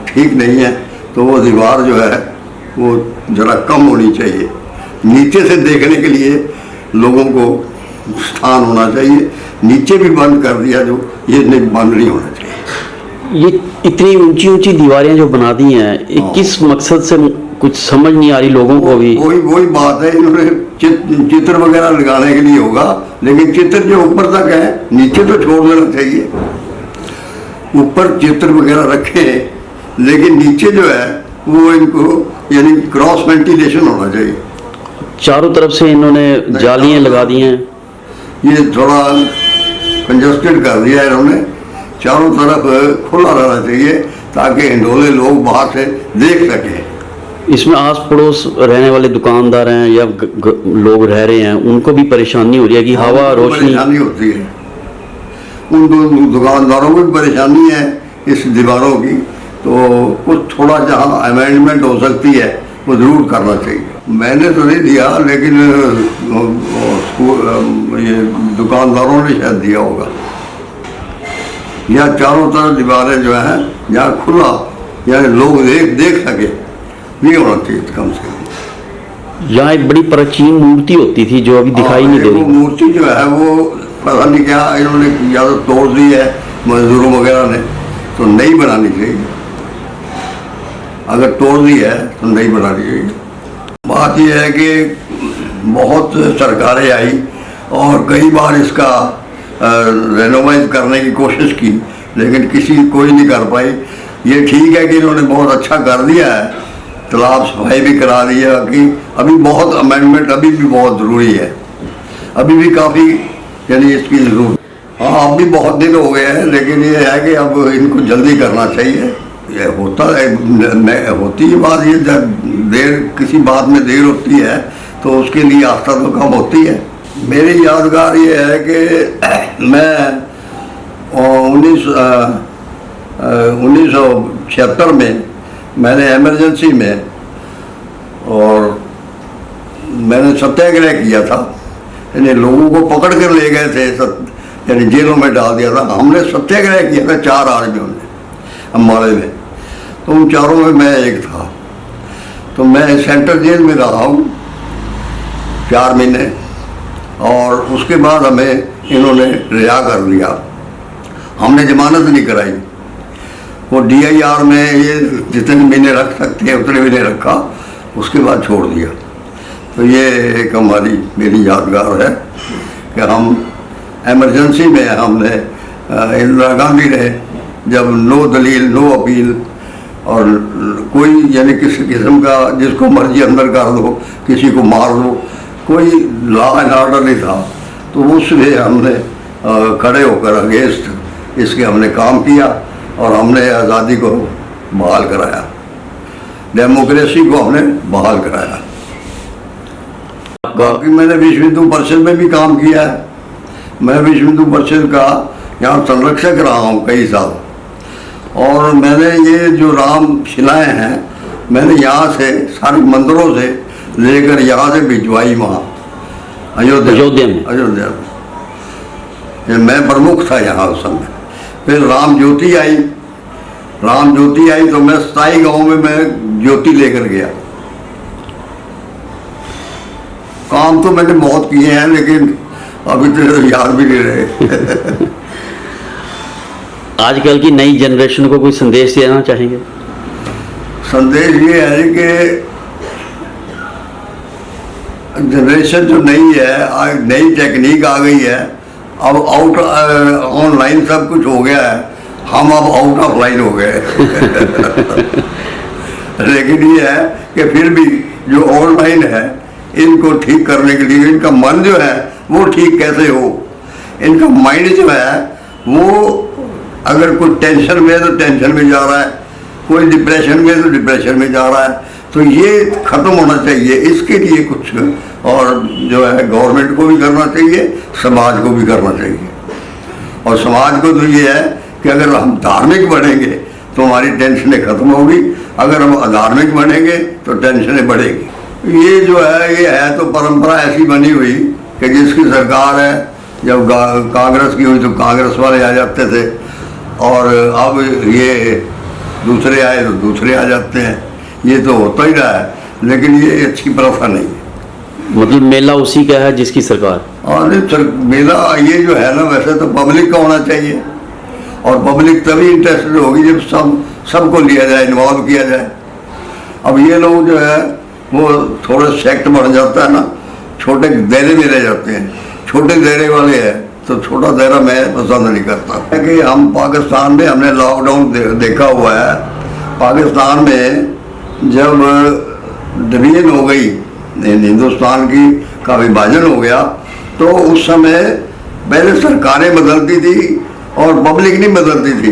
ठीक नहीं है। तो वो दीवार जो है वो ज़रा कम होनी चाहिए, नीचे से देखने के लिए लोगों को स्थान होना चाहिए। नीचे भी बंद कर दिया, जो ये नहीं बंद नहीं होना चाहिए। ये इतनी ऊंची ऊंची दीवारें जो बना दी हैं, ये किस मकसद से, कुछ समझ नहीं आ रही लोगों को भी। वही बात है, इन्होंने चित्र वगैरह लगाने के लिए होगा, लेकिन चित्र जो ऊपर तक है नीचे तो छोड़ देना चाहिए। ऊपर चित्र वगैरह रखे, लेकिन नीचे जो है वो इनको यानी क्रॉस वेंटिलेशन होना चाहिए। चारों तरफ से इन्होंने जालियां लगा दी हैं, ये थोड़ा कंजस्टेड कर दिया इन्होंने, चारों तरफ खुला रहना चाहिए ताकि हिंडोले लोग बाहर से देख सकें। इसमें आस पड़ोस रहने वाले दुकानदार हैं या लोग रह रहे हैं, उनको भी परेशानी हो रही है कि हवा रोशनी परेशानी होती है। उन दुकानदारों को भी परेशानी है इस दीवारों की। तो कुछ थोड़ा जहाँ अमेंडमेंट हो सकती है वो ज़रूर करना चाहिए। मैंने तो नहीं दिया, लेकिन ये दुकानदारों ने शायद दिया होगा। या चारों तरफ दीवारें जो हैं जहाँ खुला या लोग देख सके, ये होना चाहिए कम से कम। यहाँ एक बड़ी प्राचीन मूर्ति होती थी जो अभी दिखाई नहीं दे वो रही। मूर्ति जो है वो पता नहीं क्या इन्होंने या तो तोड़ दी है मजदूरों वगैरह ने, तो नई बनानी चाहिए। अगर तोड़ दी है तो नई बनानी चाहिए। बात यह है कि बहुत सरकारें आई और कई बार इसका रेनोवेट करने की कोशिश की, लेकिन कोई नहीं कर पाई। ये ठीक है कि इन्होंने बहुत अच्छा कर दिया है, तालाब सफाई भी करा दी है कि अभी बहुत अमेंडमेंट अभी भी बहुत ज़रूरी है, अभी भी काफ़ी यानी इसकी ज़रूरत। हाँ, अब भी बहुत दिन हो गए हैं, लेकिन ये है कि अब इनको जल्दी करना चाहिए। ये होता है, होती है बात, ये जब किसी बात में देर होती है तो उसके लिए आस्था तो कम होती है। मेरी यादगार ये है कि मैं 1976 में मैंने इमरजेंसी में और मैंने सत्याग्रह किया था, यानी लोगों को पकड़ कर ले गए थे, यानी जेलों में डाल दिया था। हमने सत्याग्रह किया था 4 आदमियों ने अम्बाड़े में, तो उन चारों में मैं एक था। तो मैं सेंट्रल जेल में रहा हूँ 4 महीने, और उसके बाद हमें इन्होंने रिहा कर दिया। हमने जमानत नहीं कराई, वो DIR में ये जितने महीने रख सकते हैं उतने महीने रखा, उसके बाद छोड़ दिया। तो ये एक मेरी यादगार है कि हम इमरजेंसी में हमने इंदिरा गांधी रहे, जब नो दलील नो अपील, और कोई यानी किसी किस्म का जिसको मर्जी अंदर कर दो, किसी को मार दो, कोई लॉ एंड ऑर्डर नहीं था। तो उसमें हमने खड़े होकर अगेंस्ट इसके हमने काम किया और हमने आज़ादी को बहाल कराया, डेमोक्रेसी को हमने बहाल कराया। बाकी मैंने विश्व हिंदू परिषद में भी काम किया है। मैं विश्व हिंदू परिषद का यहाँ संरक्षक रहा हूँ कई साल, और मैंने ये जो राम शिलाएँ हैं मैंने यहाँ से सारे मंदिरों से लेकर यहाँ से भिजवाई वहाँ अयोध्या में। मैं प्रमुख था यहाँ उस समय। फिर राम ज्योति आई तो मैं 27 गाँव में मैं ज्योति लेकर गया। काम तो मैंने बहुत किए हैं, लेकिन अभी तो याद भी नहीं रहे। आजकल की नई जनरेशन को कोई संदेश देना चाहेंगे? संदेश ये है कि जनरेशन जो नई है, आज नई टेक्निक आ गई है, अब ऑनलाइन सब कुछ हो गया है, हम अब आउट ऑफ लाइन हो गए। लेकिन ये है कि फिर भी जो ऑनलाइन है इनको ठीक करने के लिए इनका मन जो है वो ठीक कैसे हो, इनका माइंड जो है वो अगर कोई टेंशन में है तो टेंशन में जा रहा है, कोई डिप्रेशन में तो डिप्रेशन में जा रहा है, तो ये ख़त्म होना चाहिए। इसके लिए कुछ और जो है गवर्नमेंट को भी करना चाहिए, समाज को भी करना चाहिए। और समाज को तो ये है कि अगर हम धार्मिक बनेंगे तो हमारी टेंशनें खत्म होगी, अगर हम अधार्मिक बनेंगे तो टेंशनें बढ़ेगी। ये जो है ये है तो परंपरा ऐसी बनी हुई कि जिसकी सरकार है, जब कांग्रेस की हुई तो कांग्रेस वाले आ जाते थे, और अब ये दूसरे आए तो दूसरे आ जाते हैं। ये तो होता ही रहा है, लेकिन ये अच्छी प्रथा नहीं है। मतलब मेला उसी का है जिसकी सरकार। और मेला ये जो है ना, वैसे तो पब्लिक का होना चाहिए, और पब्लिक तभी इंटरेस्टेड होगी जब सबको लिया जाए, इन्वॉल्व किया जाए। अब ये लोग जो है वो थोड़ा सेक्ट बन जाता है ना, छोटे दायरे में रह जाते हैं। छोटे दायरे वाले हैं तो छोटा दायरा मैं पसंद नहीं करता। कि हम पाकिस्तान में हमने लॉकडाउन देखा हुआ है। पाकिस्तान में जब डिवीजन हो गई, हिंदुस्तान का विभाजन हो गया, तो उस समय पहले सरकारें बदलती थी और पब्लिक नहीं बदलती थी।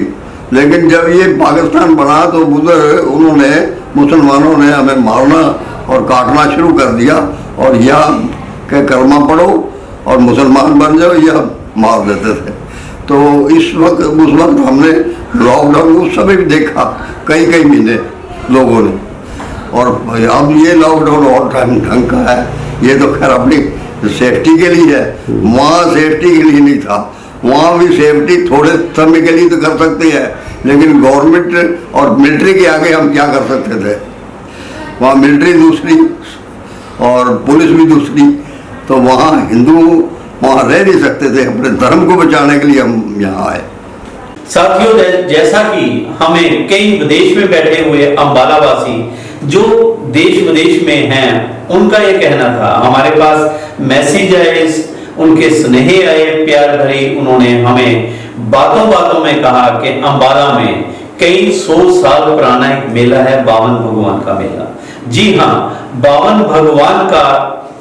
लेकिन जब ये पाकिस्तान बना तो उधर उन्होंने मुसलमानों ने हमें मारना और काटना शुरू कर दिया, और यह के कलमा पढ़ो और मुसलमान बन जाओ, यह मार देते थे। तो उस वक्त हमने लॉकडाउन उस समय भी देखा, कई महीने लोगों ने, और अब ये लॉकडाउन और टाइम ढंग का है, ये तो खैर अपनी सेफ्टी के लिए है, वहाँ सेफ्टी के लिए नहीं था। वहाँ भी सेफ्टी थोड़े समय के लिए तो कर सकते हैं, लेकिन गवर्नमेंट और मिलिट्री के आगे हम क्या कर सकते थे। वहाँ मिलिट्री दूसरी और पुलिस भी दूसरी, तो वहाँ हिंदू वहाँ रह नहीं सकते थे। अपने धर्म को बचाने के लिए हम यहाँ आए। साथियों, जैसा कि हमें कई विदेश में बैठे हुए अम्बाला वासी जो देश विदेश में हैं, उनका ये कहना था, हमारे पास मैसेज आए, उनके स्नेह आए प्यार भरे, उन्होंने हमें बातों बातों में कहा कि अम्बाला में कई 100 साल पुराना एक मेला है, बावन भगवान का मेला। जी हाँ, बावन भगवान का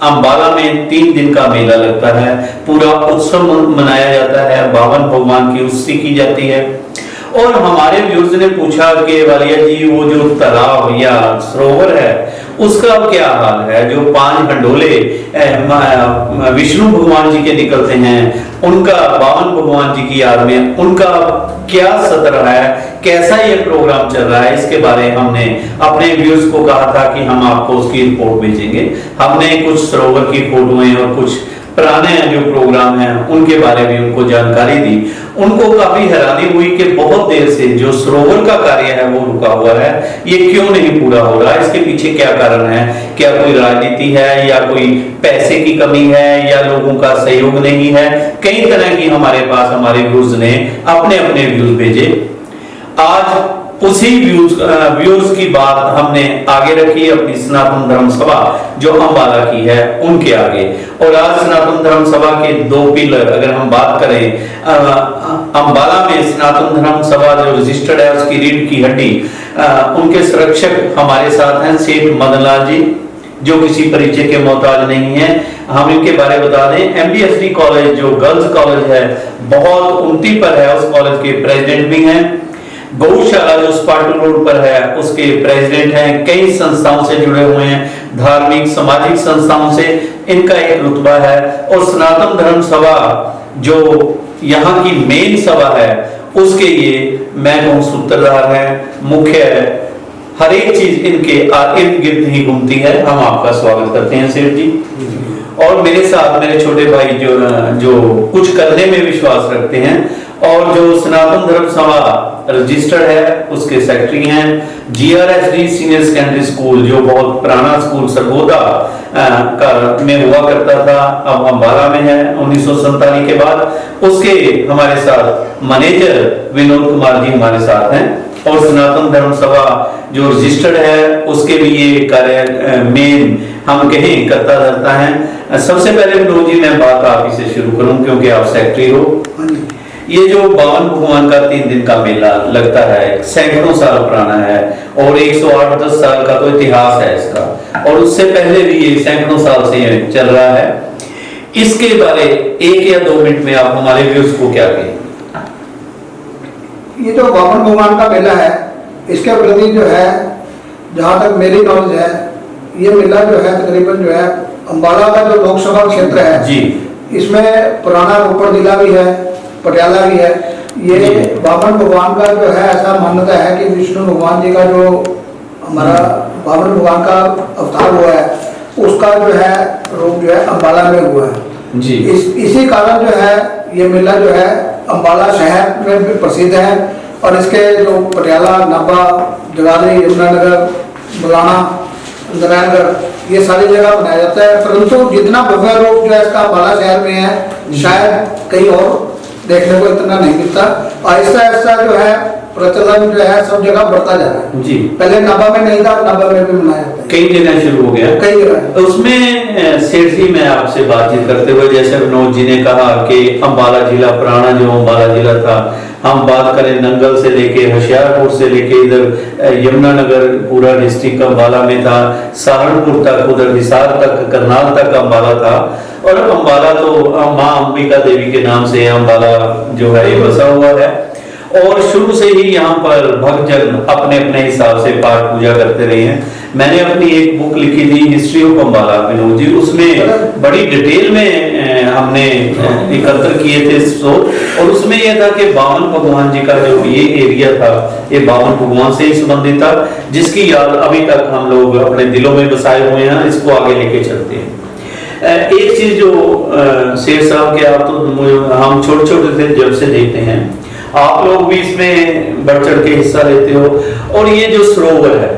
अम्बाला में 3 दिन का मेला लगता है, पूरा उत्सव मनाया जाता है, बावन भगवान की उस्ती की जाती है। और हमारे व्यूअर्स ने पूछा कि वालिया जी, वो जो तालाब या सरोवर है उसका क्या हाल है, जो 5 खंडोले विष्णु भगवान जी के निकलते हैं, उनका बावन भगवान जी की याद में उनका क्या सत्र है, कैसा ये प्रोग्राम चल रहा है, इसके बारे हमने अपने व्यूअर्स को कहा था कि हम आपको उसकी रिपोर्ट भेजेंगे। हमने कुछ सरोवर की फोटोएं और कुछ पुराने जो प्रोग्राम हैं उनके बारे में उनको जानकारी दी। उनको काफी हैरानी हुई कि बहुत देर से जो सरोवर का कार्य है वो रुका हुआ है, ये क्यों नहीं पूरा हो रहा है, इसके पीछे क्या कारण है, क्या कोई राजनीति है या कोई पैसे की कमी है या लोगों का सहयोग नहीं है। कई तरह की हमारे पास हमारे व्यूअर्स ने अपने अपने व्यूज भेजे। आज उसी व्यूज की बात हमने आगे रखी अपनी सनातन धर्म सभा जो अम्बाला की है उनके आगे। और आज सनातन धर्म सभा के 2 पिलर अगर हम बात करें, अम्बाला में सनातन धर्म सभा जो रजिस्टर्ड है उसकी रीढ़ की हड्डी, उनके संरक्षक हमारे साथ हैं सेठ मदन लाल जी, जो किसी परिचय के मोहताज नहीं है। हम इनके बारे में बता दें, MBSD कॉलेज जो गर्ल्स कॉलेज है बहुत उन्नति पर है, उस कॉलेज के प्रेसिडेंट भी हैं। गौशाला जो स्पार्टन रोड पर है उसके प्रेसिडेंट हैं। कई संस्थाओं से जुड़े हुए हैं, धार्मिक सामाजिक संस्थाओं से इनका एक रुतबा है। और सनातन धर्म सभा जो यहाँ की मेन सभा है उसके ये मैं कहूँ सूत्रधार है, मुख्य है, हर एक चीज इनके इर्द गिर्द ही घूमती है। हम आपका स्वागत करते हैं सेठ जी। और मेरे साथ मेरे छोटे भाई जो कुछ करने में विश्वास रखते हैं और जो सनातन धर्म सभा रजिस्टर्ड है उसके सेक्रेटरी हैं। GRSD सीनियर सेकेंडरी स्कूल जो बहुत पुराना स्कूल सरगोदा का में हुआ करता था, अब अम्बाला में है 1947 के बाद। उसके हमारे साथ मैनेजर विनोद कुमार जी हमारे साथ हैं। और सनातन धर्म सभा जो रजिस्टर्ड है उसके भी ये कार्य मेन हम कहें करता रहता है। सबसे पहले विनोद जी मैं बात आप ही से शुरू करूं क्योंकि आप सेक्रेटरी हो। ये जो बावन भगवान का 3 दिन का मेला लगता है, सैकड़ों साल पुराना है और 108-10 साल का तो इतिहास है इसका, और उससे पहले भी ये सैकड़ों साल से चल रहा है। इसके बारे 1 या 2 मिनट में आप हमारे व्यूअर्स को क्या कहें? ये जो बावन भगवान का मेला है इसके प्रति जो है, जहाँ तक मेरी नॉलेज है, ये मेला जो है तकरीबन जो है अम्बाला का जो लोकसभा क्षेत्र है जी, इसमें पुराना रोपड़ जिला भी है, पटियाला भी है। ये बावन भगवान का जो है ऐसा मान्यता है कि विष्णु भगवान जी का जो हमारा बावन भगवान का अवतार हुआ है उसका जो है रूप जो है अम्बाला में हुआ है जी। इसी कारण जो है ये मेला जो है अम्बाला शहर में भी प्रसिद्ध है। और इसके जो पटियाला, नाभा, जगाधरी, यमुनानगर, बुलाना, नारायणगढ़ ये सारी जगह बनाया जाता है। परंतु जितना भव्य रूप जो है इसका अम्बाला शहर में है शायद कहीं और देखने को इतना नहीं मिलता। आहिस्ता आहिस्ता जो है प्रचलन जो है सब जगह बढ़ता जा रहा है जी। पहले नाभा में नहीं था, नाभा में भी मनाया जाता है, कई जगह शुरू हो गया, कई जगह। उसमें सेठ जी मैं आपसे बातचीत करते हुए जैसे विनोद जी ने कहा कि अम्बाला जिला पुराना जो अम्बाला जिला था, हम बात करें नंगल से लेके होशियारपुर से लेके इधर यमुनानगर पूरा डिस्ट्रिक्ट अम्बाला में था, सहारनपुर तक, उधर हिसार तक, करनाल तक अम्बाला था। और अम्बाला तो माँ अंबिका देवी के नाम से अम्बाला जो है ये बसा हुआ है। और शुरू से ही यहाँ पर भक्तजन अपने अपने हिसाब से पाठ पूजा करते रहे हैं। मैंने अपनी एक बुक लिखी थी हिस्ट्री ऑफ अम्बाला विनोद जी, उसमें बड़ी डिटेल में हमने एकत्र किए थे स्रोत, और उसमें यह था कि बावन भगवान जी का जो ये एरिया था ये बावन भगवान से ही संबंधित था, जिसकी याद अभी तक हम लोग अपने दिलों में बसाए हुए हैं, इसको आगे लेके चलते हैं। एक चीज जो शेर साहब के, आप तो हम छोटे छोटे थे जब से देखते हैं, आप लोग भी इसमें बढ़ चढ़ के हिस्सा लेते हो, और ये जो सरोवर है,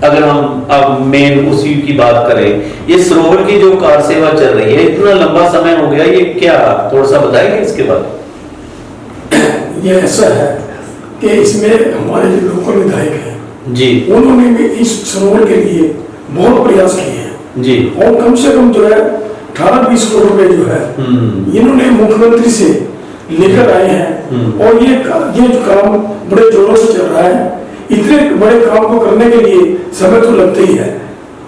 अगर हम अब मेन उसी की बात करें, ये सरोवर की जो कार सेवा चल रही है, इतना लंबा समय हो गया, ये क्या थोड़ा सा बताएंगे इसके बाद। ये ऐसा है कि इसमें हमारे जो लोकल विधायक हैं जी, उन्होंने भी इस सरोवर के लिए बहुत प्रयास किए हैं जी, और कम से कम जो है 18-20 करोड़ रुपए जो है इन्होंने मुख्यमंत्री से लेकर आए हैं, और ये जो काम बड़े जोरों से चल रहा है। इतने बड़े काम को करने के लिए समय तो लगता ही है,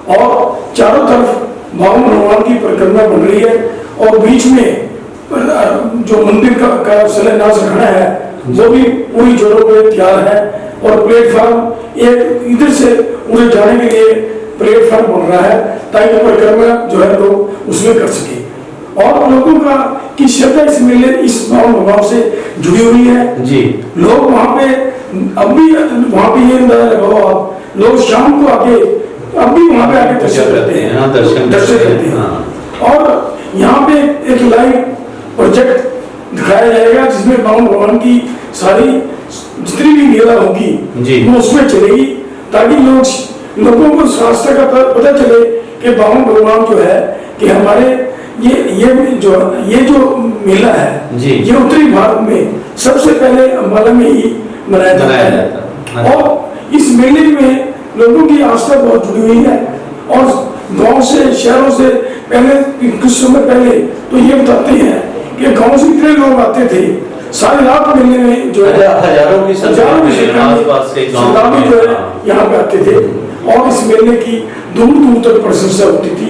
और चारों तरफ बावन भगवान की परिक्रमा बन रही है, और बीच में जो मंदिर का शिलान्यास रखना है वो भी पूरी जोरों पे तैयार है, और प्लेटफॉर्म एक इधर से उधर जाने के लिए प्लेटफॉर्म बन रहा है, ताकि परिक्रमा जो है लोग उसमें कर सके। और लोगों का की श्रद्धा इस मेले, इस बावन भगवान से जुड़ी हुई है जी। लोग वहाँ पे अब भी वहाँ पे ये अंदाजा लगाओ आप, लोग शाम को आके अब भी वहाँ पे आके दर्शन करते हैं, हाँ, दर्शन करते हैं। हाँ। और यहाँ पे एक लाइव प्रोजेक्ट दिखाया जाएगा जिसमें बावन भगवान की सारी जितनी भी लीला होगी वो उसमें चलेगी, ताकि लोगों को शास्त्र का पता चले कि बावन भगवान जो है कि हमारे ये जो मेला है ये उत्तरी भारत में सबसे पहले अम्बाला में ही मनाया जाता है। और इस मेले में लोगों की आस्था बहुत जुड़ी हुई है, और गांव से शहरों से पहले कुछ समय पहले तो ये बताते हैं कि गांव से इतने लोग आते थे, सारी रात मेले में जो है हजारों की संख्या में श्रद्धालु जो है यहाँ पे आते थे, और इस मेले की दूर दूर तक प्रशंसा होती थी,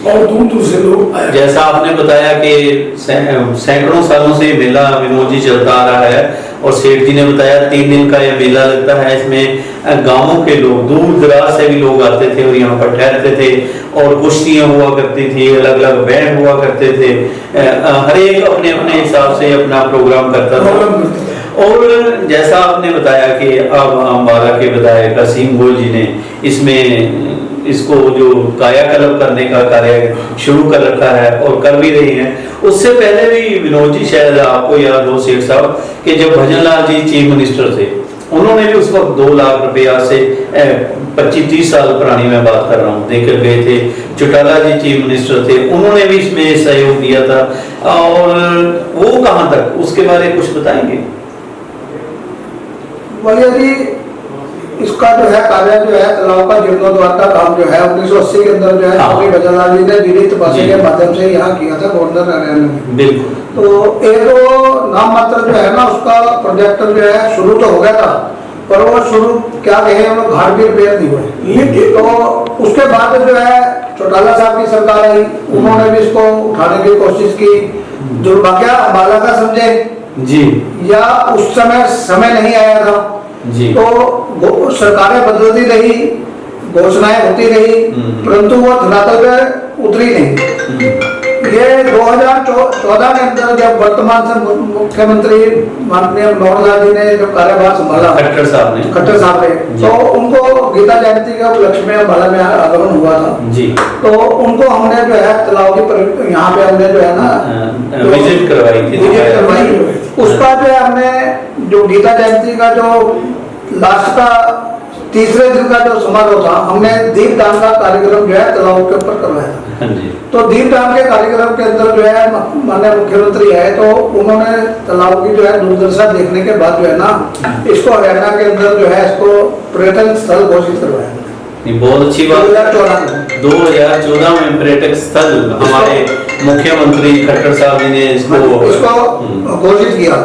और दूर दूर से लोग आए। जैसा आपने बताया कि सैकड़ों सालों से मेला विनोद जी चलता आ रहा है, और सेठ जी ने बताया 3 दिन का यह मेला लगता है। इसमें गांवों के लोग, दूर दराज से भी लोग आते थे और यहाँ पर ठहरते थे, और कुश्तियाँ हुआ करती थी, अलग अलग बैंड हुआ करते थे, हर एक अपने अपने हिसाब से अपना प्रोग्राम करता था। और जैसा आपने बताया कि अब अम्बाला के विधायक असीम गोयल जी ने इसको जो कायाकल्प करने का कार्य शुरू कर रखा है और कर भी रही हैं। उससे पहले भी विनोद जी, शायद आपको याद हो सेठ साहब, कि जब भजन लाल जी चीफ मिनिस्टर थे, उन्होंने भी उस वक्त 2 लाख रुपया से 25-30 साल पुरानी मैं बात कर रहा हूँ, देकर गए थे। चौटाला जी चीफ मिनिस्टर थे, उन्होंने भी इसमें सहयोग दिया था, और वो कहाँ तक, उसके बारे में कुछ बताएंगे? बोलिए जी, इसका जो है कार्य जो है तालाब का जीर्णोद्धार का काम जो है 1980 के अंदर जो है स्वामी भजनलाल जी ने डीडी तपासी के माध्यम से यहाँ किया था गवर्नर हरियाणा में। बिल्कुल। तो एक तो नाम मात्र जो है ना उसका प्रोजेक्ट जो है शुरू तो हो गया था, पर वो शुरू क्या कहे घाट भी रिपेयर नहीं हुए। लेकिन तो उसके बाद जो है चौटाला साहब की सरकार आई, उन्होंने भी इसको उठाने की कोशिश की। दुर्भाग्य अम्बाला का समझे जी, या उस समय नहीं आया था जी, तो सरकारें बदलती रही, घोषणाएं होती रही, परंतु वो धरातल पे उतरी नहीं। ये 2014 के अंदर जब वर्तमान से मुख्यमंत्री माननीय मनोहर लाल जी ने जब कार्यभार संभाला, खट्टर साहब ने, तो उनको गीता जयंती के उपलक्ष्य में अम्बाला में आगमन हुआ था जी। तो उनको हमने जो है तालाब की यहाँ पे हमने जो है ना विजिट करवाई। उसका जो है हमने जो गीता जयंती का जो लास्ट का तीसरे दिन का जो समारोह था, हमने दीपदान का कार्यक्रम जो है तालाब के ऊपर करवाया था। तो दीपदान के कार्यक्रम के अंदर जो है माननीय मुख्यमंत्री है, तो उन्होंने तालाब की जो है दुर्दशा देखने के बाद जो है ना इसको हरियाणा के अंदर जो है इसको पर्यटन स्थल घोषित करवाया। बहुत अच्छी बात। 2014 में पर्यटक स्थल हमारे मुख्यमंत्री खट्टर साहब जी ने इसको घोषित किया।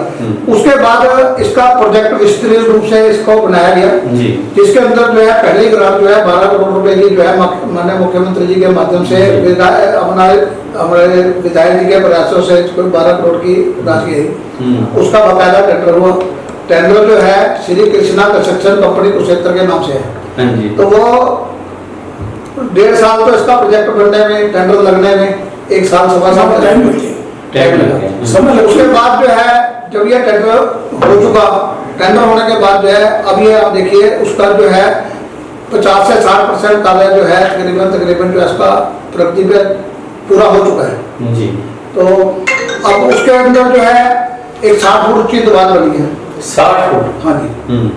उसके बाद इसका प्रोजेक्ट विस्तृत रूप से इसको बनाया गया जी, जिसके अंदर जो है पहली ग्रांट जो है 12 करोड़ रुपए की जो है माननीय मुख्यमंत्री जी के माध्यम से हमारे विधायक जी के प्रयासों से 12 करोड़ की राशि आई। उसका बकायदा टेंडर हुआ। टेंडर जो है श्री कृष्णा कंस्ट्रक्शन कंपनी कुरुक्षेत्र के नाम से है। तो वो 1.5 साल तो इसका प्रोजेक्ट बनने में, टेंडर लगने में 1 साल सवा साल टाइम लग गया, टाइम लग गया। समय लग उसके गया। बाद जो है जब ये टेंडर हो चुका, टेंडर होने के बाद जो है अब ये आप देखिए उसका जो है 50 से 60% कार्य जो है तकरीबन जो है इसका प्रगति पे पूरा हो चुका है। जी। तो अब उसके अंदर जो है एक 60 फुट की दीवार बनी है। 60 फुट। हाँ जी, हम्म।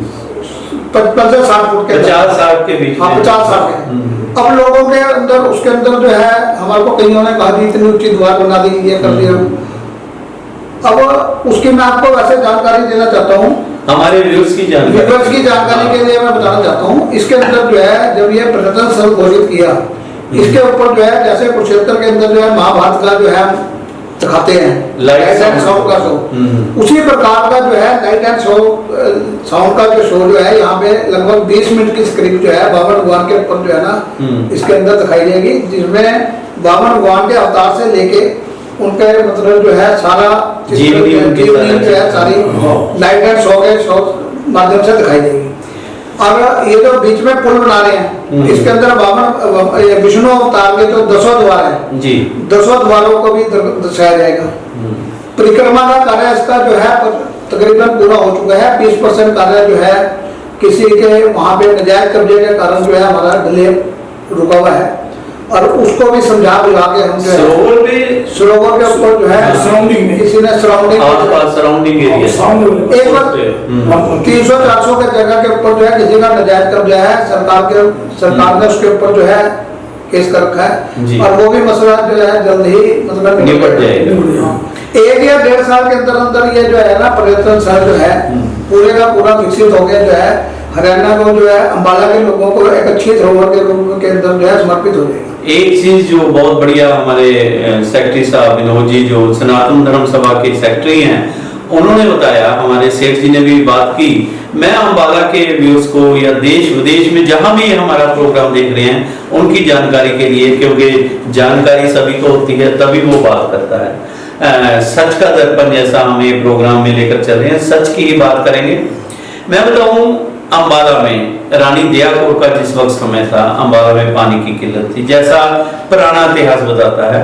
55 से 60 फुट के 50-60 के बीच हाँ, में। 50-60 के। हम्म। अब लोगों के अंदर उसके अंदर जो है हमारे को कईयों ने कहा जी इतनी ऊंची दीवार बना दी, ये कर दिया। अब उसकी मैं आपको वैसे जानकारी देना चाहता हूँ, हमारे व्यूअर्स की जानकारी। व्यूअर्स की जानकारी के लिए मैं बताना चाहता हूँ। इसके अंदर जो है जब ये पर्यटन स्थल घोषित किया, इसके ऊपर जो है जैसे कुरुक्षेत्र के अंदर जो है महाभारत का जो है दिखाते हैं लाइट एंड साउंड का शो, उसी प्रकार का जो है लाइट एंड साउंड का जो शो जो है यहाँ पे लगभग 20 मिनट की स्क्रिप्ट जो है बावन भगवान के ऊपर जो है ना इसके अंदर दिखाई देगी, जिसमें बावन भगवान के अवतार से लेके उनके मतलब जो है सारा जीवनी जो है सारी लाइट एंड शो के शो माध्यम से दिखाई देगी। और ये जो बीच में पुल बना रहे हैं इसके अंदर बावन विष्णु अवतार के जो 10 द्वार है जी, 10 द्वारों को भी दर्शाया जाएगा। परिक्रमा का कार्य इसका जो है तकरीबन पूरा हो चुका है। 20% कार्य जो है किसी के वहाँ पे नजायज कब्जे के कारण जो है हमारा डिले रुका हुआ है, और उसको भी समझा बुला के हम जो है सरोवर के ऊपर जो है सराउंडिंग में किसी ने सराउंडिंग सराउंडिंग एरिया। साउंड एक बार 300-400 के जगह के ऊपर जो है किसी का नजायज कब्जा है, सरकार ने उसके ऊपर जो है केस कर रखा जी। है, और वो भी मसला जो है जल्द ही मतलब निपट जाएगा। 1 या 1.5 साल के अंदर अंदर ये जो है ना पर्यटन स्थल जो है पूरे का पूरा विकसित हो गया, जो है हरियाणा को जो है अंबाला के लोगों को एक अच्छी धरोहर के रूप के अंदर जो है समर्पित हो जाएगा। एक चीज जो बहुत बढ़िया हमारे सेक्रेटरी साहब विनोद जी जो सनातन धर्म सभा के सेक्रेटरी हैं, उन्होंने बताया, हमारे सेठ जी ने भी बात की। मैं अंबाला के व्यूअर्स को या देश विदेश में जहां भी हमारा प्रोग्राम देख रहे हैं उनकी जानकारी के लिए, क्योंकि जानकारी सभी को होती है तभी वो बात करता है। सच का दर्पण जैसा हम ये प्रोग्राम में लेकर चल रहे हैं, सच की ही बात करेंगे। मैं बताऊं अंबाला में रानी दया कौर का जिस वक्त समय था, अंबाला में पानी की किल्लत थी, जैसा पुराना इतिहास बताता है।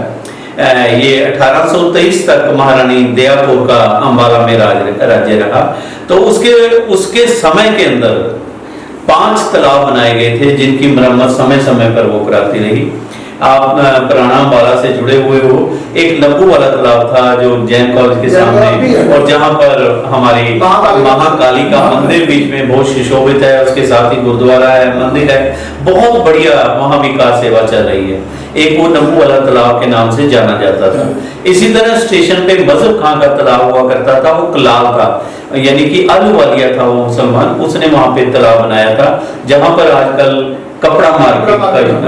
ये 1823 तक महारानी दया कौर का अंबाला में राज्य रहा। तो उसके समय के अंदर 5 तालाब बनाए गए थे जिनकी मरम्मत समय समय पर वो कराती रही। आप पुराना अंबाला से जुड़े हुए हो, एक लब्बू वाला तालाब था जो जैन कॉलेज के सामने, और जहां पर हमारी महाकाली का मंदिर बीच में बहुत सुशोभित है, उसके साथ ही गुरुद्वारा है, मंदिर है, बहुत बढ़िया वहां विकास सेवा चल रही है। एक वो लब्बू वाला तालाब के नाम से जाना जाता था। इसी तरह स्टेशन पे मजहब खां का तालाब हुआ करता था, वो कलाल था, यानी कि अहलुवालिया था वो मुसलमान, उसने वहां पे तालाब बनाया था जहां पर आजकल कपड़ा मार्केट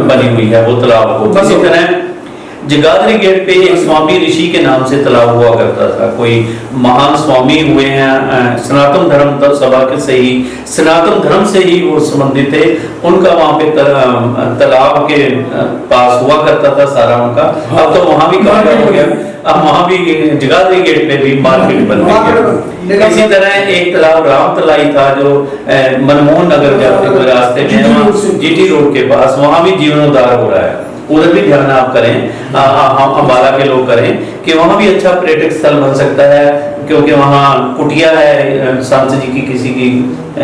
बनी हुई है वो तालाब को। इसी तरह जगाधरी गेट पे एक स्वामी ऋषि के नाम से तालाब हुआ करता था, कोई महान स्वामी हुए हैं, सनातन धर्म सभा के से ही, सनातन धर्म से ही वो संबंधित थे। उनका वहां पे तालाब के पास हुआ करता था सारा उनका। अब तो वहां भी कब्जा हो गया, अब वहां भी जगाधरी गेट पे भी मार्केट बन गई है। इसी तरह एक तालाब राम तलाई था जो मनमोहन नगर जाते हुए रास्ते में जीटी रोड के पास, वहां भी जीर्णोद्धार हो रहा है। उधर भी ध्यान आप करें, हम अंबाला के लोग करें कि वहां भी अच्छा पर्यटक स्थल बन सकता है, क्योंकि वहां कुटिया है सांसद जी की, किसी की,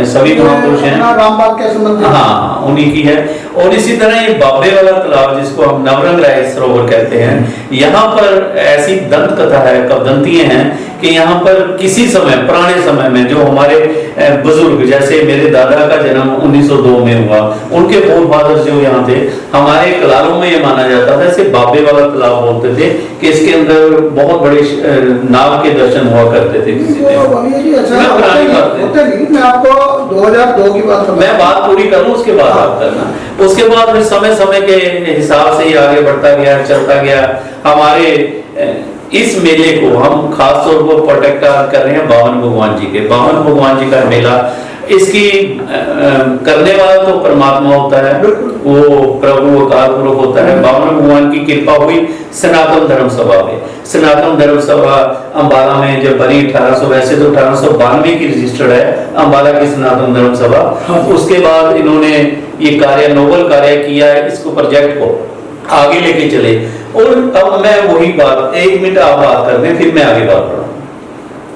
सभी महापुरुष हैं, हाँ उन्हीं की है। और इसी तरह ये बाबे वाला तालाब जिसको हम नवरंग राय सरोवर कहते हैं, यहाँ पर ऐसी दंत कथा है, कवदंतियां हैं कि यहाँ पर किसी समय पुराने समय में जो हमारे बुजुर्ग, जैसे मेरे दादा का जन्म 1902 में हुआ, उनके फोरफादर जो यहाँ थे, हमारे कलालों में ये माना जाता था, इसे बाबे वाला तालाब बोलते थे कि इसके अंदर बहुत बड़े नाव के दर्शन हुआ करते थे। मैं आपको 2002 की बात मैं बात पूरी करूं उसके बाद आप करना। उसके बाद फिर समय समय के हिसाब से ही आगे बढ़ता गया, चलता गया। हमारे इस मेले को हम खास तौर पर प्रोटेक्ट कर रहे हैं बावन भगवान जी के, बावन भगवान जी का मेला। इसकी करने वाला तो परमात्मा होता है, वो प्रभु अकाल पुरुष होता है। बावन भगवान की कृपा हुई सनातन धर्म सभा में। सनातन धर्म सभा अंबाला में जब बनी 1800, वैसे तो 1892 की रजिस्टर्ड है अंबाला की सनातन धर्म सभा। उसके बाद इन्होंने ये कार्य, नोबल कार्य किया है, इसको प्रोजेक्ट को आगे लेके चले। और अब मैं वही बात, 1 मिनट आप बात कर दें, फिर मैं आगे बात करूँ।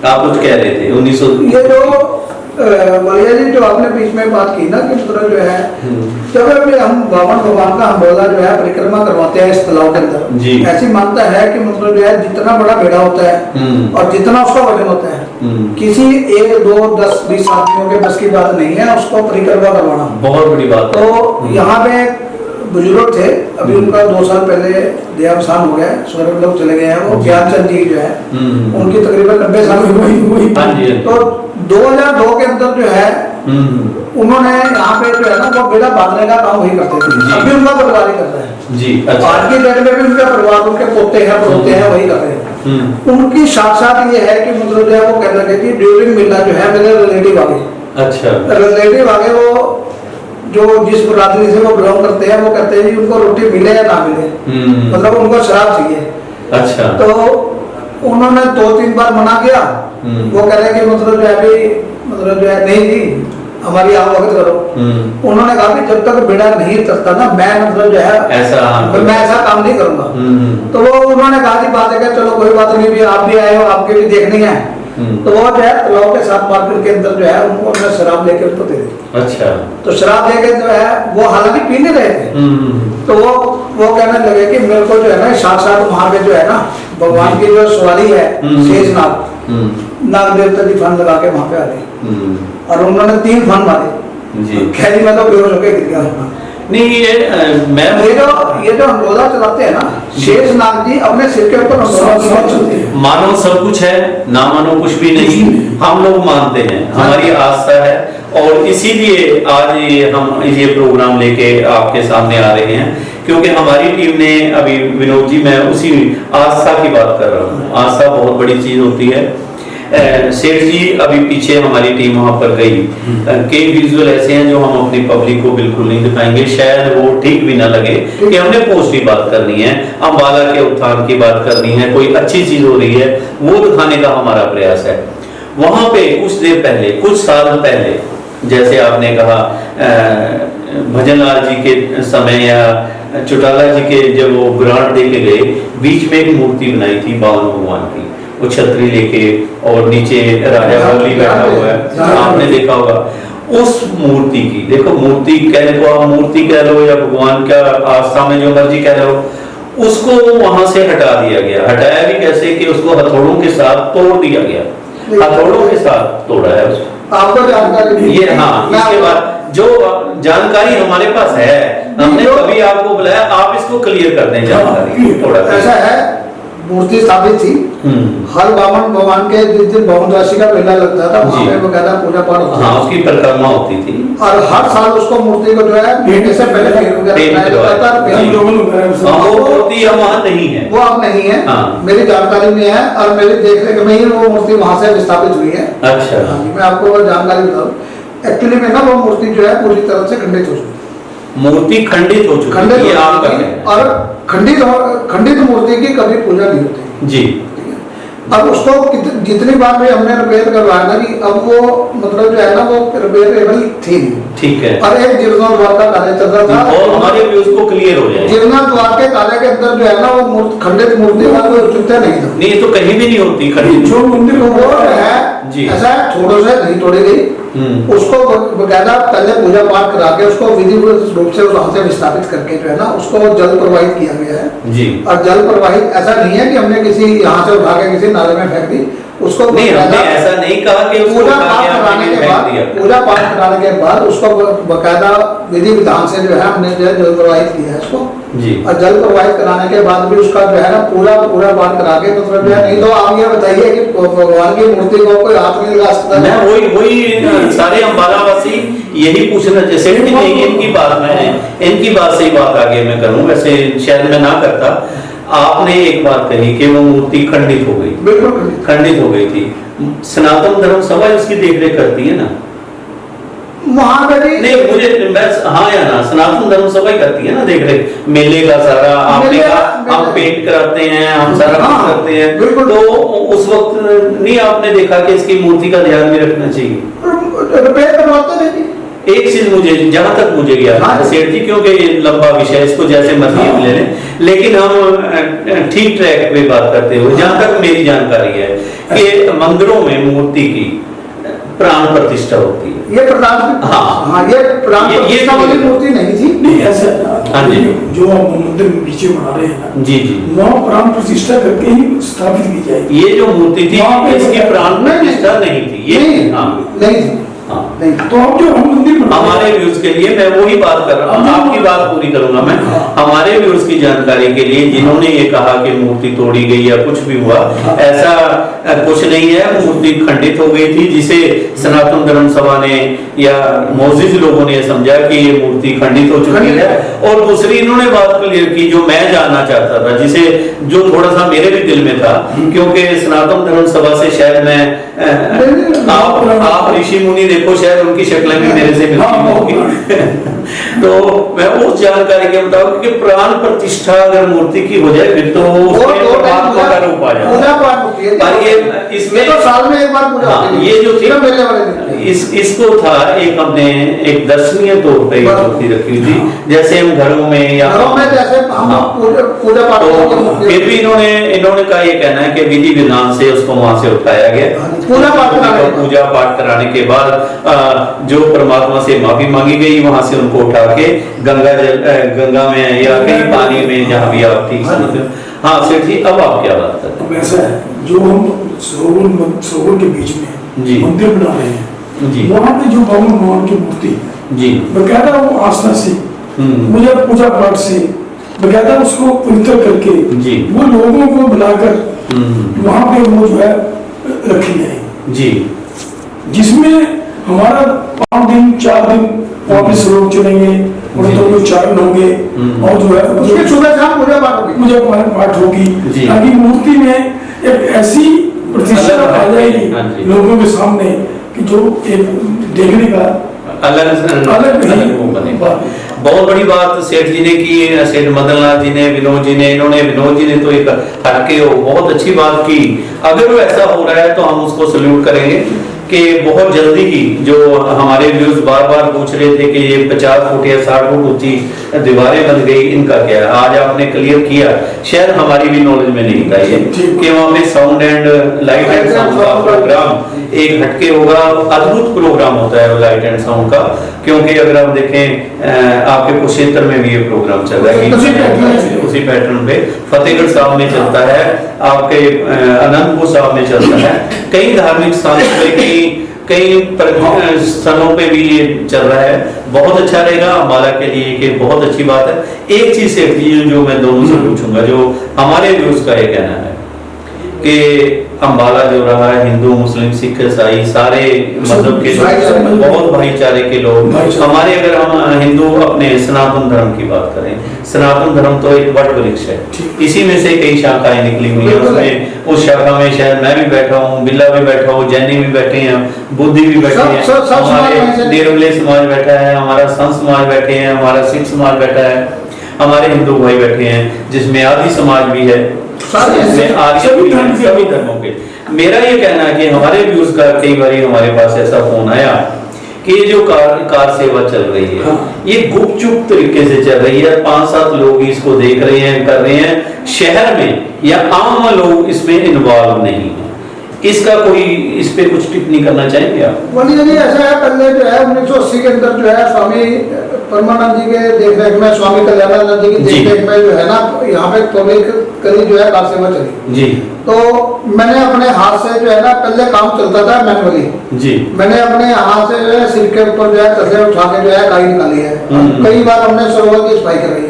आप कुछ कह रहे थे 1900 ये जो मलिया जी जो आपने बीच में बात की ना कि मतलब जो है जब भी हम बावन भगवान का हम बोला जो है परिक्रमा करवाते हैं इस तालाब के जी। अंदर, ऐसी मानता है कि मतलब जो है जितना बड़ा बेड़ा होता है और जितना उसका वजन होता है, किसी 1, 2, 10, 20 आदमियों के बस की बात नहीं है उसको परिक्रमा करवाना। बहुत बड़ी बात है। तो यहाँ पे बुजुर्ग थे, अभी उनका 2 साल पहले देहावसान हो गया, स्वर्ग लोग चले गए हैं, वो ज्ञानचंद जी जो है उनकी तकरीबन 90 साल की उम्र। हाँ जी। तो 2002 के अंदर जो है उन्होंने यहाँ पे जो है ना वो बेड़ा बांधने का काम वही करते थे, अभी उनका परिवार ही करता है जी। अच्छा। आज की डेट में भी उनका परिवार, उनके पोते हैं पोते हैं वही कर रहे हैं। उनकी साक्षात ये है कि मतलब जो है वो कहना कहती है ड्यूरिंग मिलना जो है मेरे रिलेटिव आगे, अच्छा रिलेटिव आगे वो जो जिस बरादरी से वो बिलोंग करते हैं वो कहते हैं जी उनको रोटी मिले या ना मिले, मतलब उनको शराब चाहिए। अच्छा। तो उन्होंने 2-3 बार मना किया, वो कह रहे कि मतलब जो है अभी मतलब जो है नहीं जी हमारी आवभगत करो। उन्होंने कहा कि जब तक बेड़ा नहीं तरता ना मैं मतलब जो है ऐसा मैं ऐसा काम नहीं करूंगा। तो वो उन्होंने कहा कि बात है कि चलो कोई बात नहीं, भी आप भी आए हो आपके भी देखनी है। तो वो जो है तालाब के साथ मार्केट के अंदर जो है उनको मैं शराब लेके उनको दे दी। अच्छा। तो शराब लेके जो है वो हालांकि पी नहीं रहे थे, तो वो कहने लगे कि मेरे को जो है ना साथ साथ वहाँ पे जो है ना भगवान की जो सवारी है शेषनाग, नाग देवता की फन लगा के वहाँ पे आ गए और उन्होंने 3 फन मारे जी। खैरी में तो बेहोश होके गिर गया। नहीं ये जो अंडोला चलाते हैं ना शेषनाग जी अपने सिर के ऊपर चलते हैं। मानो सब कुछ है, ना मानो कुछ भी नहीं, हम लोग मानते हैं, हमारी आस्था है। और इसीलिए आज हम ये प्रोग्राम लेके आपके सामने आ रहे हैं, क्योंकि हमारी टीम ने अभी विनोद जी, मैं उसी आस्था की बात कर रहा हूँ। आस्था बहुत बड़ी चीज होती है। सेठ जी अभी पीछे हमारी टीम वहां पर गई, कई विजुअल ऐसे हैं जो हम अपनी पब्लिक को बिल्कुल नहीं दिखाएंगे, शायद वो ठीक भी ना लगे कि हमने पॉजिटिव बात करनी है, अम्बाला के उत्थान की बात करनी है, कोई अच्छी चीज हो रही है वो दिखाने का हमारा प्रयास है। वहां पे कुछ देर पहले, कुछ साल पहले, जैसे आपने कहा भजनलाल जी के समय या चौटाला जी के जब वो ग्रांट दे के गए, बीच में एक मूर्ति बनाई थी बावन भगवान की, वो छतरी लेके और नीचे राजा बलि बैठा हुआ है, आपने देखा होगा। उस मूर्ति की, देखो मूर्ति कहने को आप मूर्ति कह लो या भगवान का आस्था में जो मर्जी कह लो, उसको वहां से हटा दिया गया। हटाया भी कैसे कि उसको हथौड़ों के साथ तोड़ दिया गया, हथौड़ों के साथ तोड़ा है उसको। आपको जानकारी ये हाँ, इसके बाद जो जानकारी हमारे पास है, हमने कभी आपको बुलाया, आप इसको क्लियर कर दें जानकारी थोड़ा। ऐसा है, मूर्ति स्थापित थी हर बावन भगवान के जिस दिन बावन राशि का मेला लगता था वहाँ पे बकायदा पूजा पाठ होता था। हाँ, उसकी परिक्रमा होती थी और हर साल उसको मूर्ति को जो है भेंट से पहले वो मूर्ति अब वहाँ नहीं है, वो अब नहीं है। हाँ। मेरी जानकारी में है और मेरी देखरेख में ही वो मूर्ति वहाँ से विस्थापित हुई है। अच्छा। मैं आपको जानकारी बताऊँ, एक्चुअली में ना वो मूर्ति जो है पूरी तरह से खंडित हो चुकी, मूर्ति खंडित हो चुकी है, ये आप कहते हैं। और खंडित मूर्ति की कभी पूजा नहीं होती जी। अब उसको जितनी बार भी हमने रिपेयर करवाया ना कि अब वो मतलब जो है ना वो रिपेयरेबल थी नहीं। ठीक है। और एक जीर्णोद्धार का कार्य चल रहा था और हमारे व्यूज को क्लियर हो जाए। जीर्णोद्धार के कार्य के अंदर जो है ना वो खंडित मूर्ति का कोई औचित्य नहीं था। नहीं, ये तो कहीं भी नहीं होती खंडित। जो मंदिर वो है जी। ऐसा थोड़ों से नहीं तोड़ी गई, उसको बकायदा पहले पूजा पाठ करा के उसको विधि रूप से वहां से विस्थापित करके जो है ना उसको जल प्रवाहित किया गया है जी। और जल प्रवाहित ऐसा नहीं है कि हमने किसी यहाँ से उठा के किसी नाले में फेंक दी उसको। नहीं, हमने ऐसा नहीं कहा कि उसको पूजा उठा पाठ के कराने आपने के फेंक बाद दिया। पूजा पाठ कराने के बाद उसको बकायदा विधि विधान से जो है हमने जो है जल प्रवाहित किया है उसको जी। और जल प्रवाहित कराने के बाद भी उसका जो है ना पूरा पाठ करा के मतलब जो है, नहीं तो आप ये बताइए कि भगवान की मूर्ति को कोई हाथ नहीं लगा सकता। मैं वही सारे अम्बाला वासी यही पूछना जैसे कि नहीं, इनकी बात में इनकी बात से ही बात आगे मैं करूं, वैसे शायद मैं ना करता। आपने एक बात कही कि वो मूर्ति खंडित हो गई, बिल्कुल खंडित हो गई थी। सनातन धर्म सभा उसकी देखरेख करती है ना वहां पे भी नहीं, मुझे हाँ या ना, सनातन धर्म सभा ही करती है ना देखरेख, मेले का सारा। आपने कहा हम पेंट कराते हैं, हम सारा कुछ करते हैं, तो उस वक्त नहीं आपने देखा कि इसकी मूर्ति का ध्यान भी रखना चाहिए? रिपेयर करवाते नहीं, एक चीज मुझे जहां तक मुझे याद है सेठ जी, क्योंकि ये लंबा विषय है, इसको जैसे मर्जी हम ले लें, लेकिन हम ठीक ट्रैक पे बात करते हुए जहां तक मेरी जानकारी है कि मंदिरों में मूर्ति की प्राण प्रतिष्ठा होती है। ये प्रधान हाँ। ये प्राण ये प्रतिष्ठा वाली मूर्ति नहीं थी। नहीं ऐसा हाँ जी। जो आप मंदिर में पीछे बना रहे हैं ना, जी जी, वहाँ प्राण प्रतिष्ठा करके ही स्थापित की जाएगी। ये जो मूर्ति थी वहाँ पे इसकी प्राण नहीं, प्रतिष्ठा नहीं थी ये। नहीं हाँ नहीं थी, हाँ। नहीं। तो अब जो हम मंदिर बना रहे हैं, हमारे व्यूज के लिए मैं वही बात कर रहा हूँ, आपकी बात पूरी करूंगा मैं। हमारे व्यूज की जानकारी के लिए जिन्होंने ये कहा कि मूर्ति तोड़ी गई या कुछ भी हुआ, ऐसा कुछ नहीं है। मूर्ति खंडित हो गई थी, जिसे सनातन धर्म सभा ने या मोजिज लोगों ने समझा कि ये मूर्ति खंडित हो चुकी है। और दूसरी इन्होंने बात क्लियर की जो मैं जानना चाहता था, जिसे जो थोड़ा सा मेरे भी दिल में था, क्योंकि सनातन धर्म सभा से शायद मैं आप ऋषि मुनि देखो, शायद उनकी शक्लें भी मेरे से मिलती होगी। तो मैं उस जानकारी के मुताबिक कि प्राण प्रतिष्ठा अगर मूर्ति की हो जाए फिर तो उसमें परमात्मा का रूप आ जाए। पूजा पाठ होती है। पर ये इसमें तो साल में एक बार पूजा हाँ, होती है। ये जो थी सिर्फ मेले वाले दिन। इसको था एक हमने एक दर्शनीय तौर पे ये मूर्ति रखी हुई थी, जैसे हम घरों में या घरों में जैसे हम हाँ। पूजा पाठ करते हैं, तो फिर भी इन्होंने का ये कहना है कि विधि विधान से उसको वहां से उठाया गया, पूजा पाठ कराने के बाद। पूजा पाठ कराने के बाद जो परमात्मा से माफी मांगी गई, वहां से उनको उठा के गंगा में या कहीं पानी में, जहां भी आप ठीक समझते हो। हाँ सेठ जी, अब आप क्या बात करते अब ऐसा है, जो हम सरोवर के बीच में जी। मंदिर बना रहे हैं, जी वहाँ पे जो भगवान भगवान की मूर्ति है, जी बकायदा वो आस्था से, मुझे पूजा पाठ से बकायदा उसको पवित्र करके जी। वो लोगों को बुलाकर वहाँ पे वो जो है रखी जाएगी, जी, जिसमें हमारा 5 दिन 4 दिन वहाँ पे सरोवर चलेंगे, तो चारण होंगे और जो है उसके सुबह शाम पूजा पाठ होगी। पूजा पाठ होगी, जी। ताकि मूर्ति में एक ऐसी प्रतिष्ठा आ जाएगी हाँ जी। लोगों के सामने कि जो एक देखने का अलग वो बनेगा। बहुत बड़ी बात सेठ जी ने की, सेठ मदनलाल जी ने, विनोद जी ने, विनोद जी ने तो एक हटके हो बहुत अच्छी बात की। अगर वो ऐसा हो रहा है तो हम उसको सल्यूट करेंगे कि बहुत जल्दी ही, जो हमारे व्यूज बार बार पूछ रहे थे कि ये 50 फुट या 60 फुट ऊंची दीवारें बन गई, इनका क्या है, आज आपने क्लियर किया। शायद हमारी भी नॉलेज में नहीं था ये कि वहाँ पे sound and light and sound का प्रोग्राम एक हटके होगा, अद्भुत प्रोग्राम होता है लाइट एंड साउंड का। क्योंकि अगर आप देखें आपके कुरुक्षेत्र में भी ये प्रोग्राम चल रहा है, उसी पैटर्न पे फतेहगढ़ साहब में चलता है, आपके अनंतपुर साहब में चलता है, कई धार्मिक स्थानों पे कई स्थलों पे भी ये चल रहा है। बहुत अच्छा रहेगा अम्बाला के लिए कि बहुत अच्छी बात है। एक चीज से जो मैं दोनों से पूछूंगा, जो हमारे व्यूज का ये कहना है कि अम्बाला जो रहा है, हिंदू मुस्लिम सिख ईसाई सारे मजहब के लोग, बहुत भाईचारे के लोग हमारे। अगर हम हिंदू अपने सनातन धर्म की बात करें, सनातन धर्म तो एक वट वृक्ष है, इसी में से कई शाखाएं निकली हुई है। उसमें उस शाखा में शायद मैं भी बैठा हूँ, बिल्ला भी बैठा हूँ, जैनी भी बैठे हैं, बुद्धि भी बैठे हैं, हमारे निरवले समाज बैठा है, हमारा संत समाज बैठे हैं, हमारा सिख समाज बैठा है, हमारे हिंदू भाई बैठे हैं, जिसमें आदि समाज भी है, सभी धर्मों के। मेरा ये कहना है कि हमारे व्यूज का कई बार हमारे पास ऐसा फोन आया कि ये जो कार सेवा चल रही है, हाँ। ये गुपचुप तरीके से चल रही है, 5-7 लोग इसको देख रहे हैं, कर रहे हैं, शहर में या आम लोग इसमें इन्वॉल्व नहीं है। इसका कोई इस पे कुछ टिप्पणी करना चाहेंगे आप? बोलिए जी, ऐसा है, पहले जो है 1980 के अंदर जो है स्वामी परमानंद जी के देखरेख में, स्वामी कल्याणानंद जी की देखरेख में जो है ना, यहाँ पे पब्लिक करी जो है कार सेवा चली जी। तो मैंने अपने हाथ से जो है ना, पहले काम चलता था मैनुअली जी। मैंने अपने हाथ से जो है सिर के ऊपर जो है कचरे उठा के जो है गाड़ी निकाली है। कई बार हमने सरोवर की सफाई कराई है।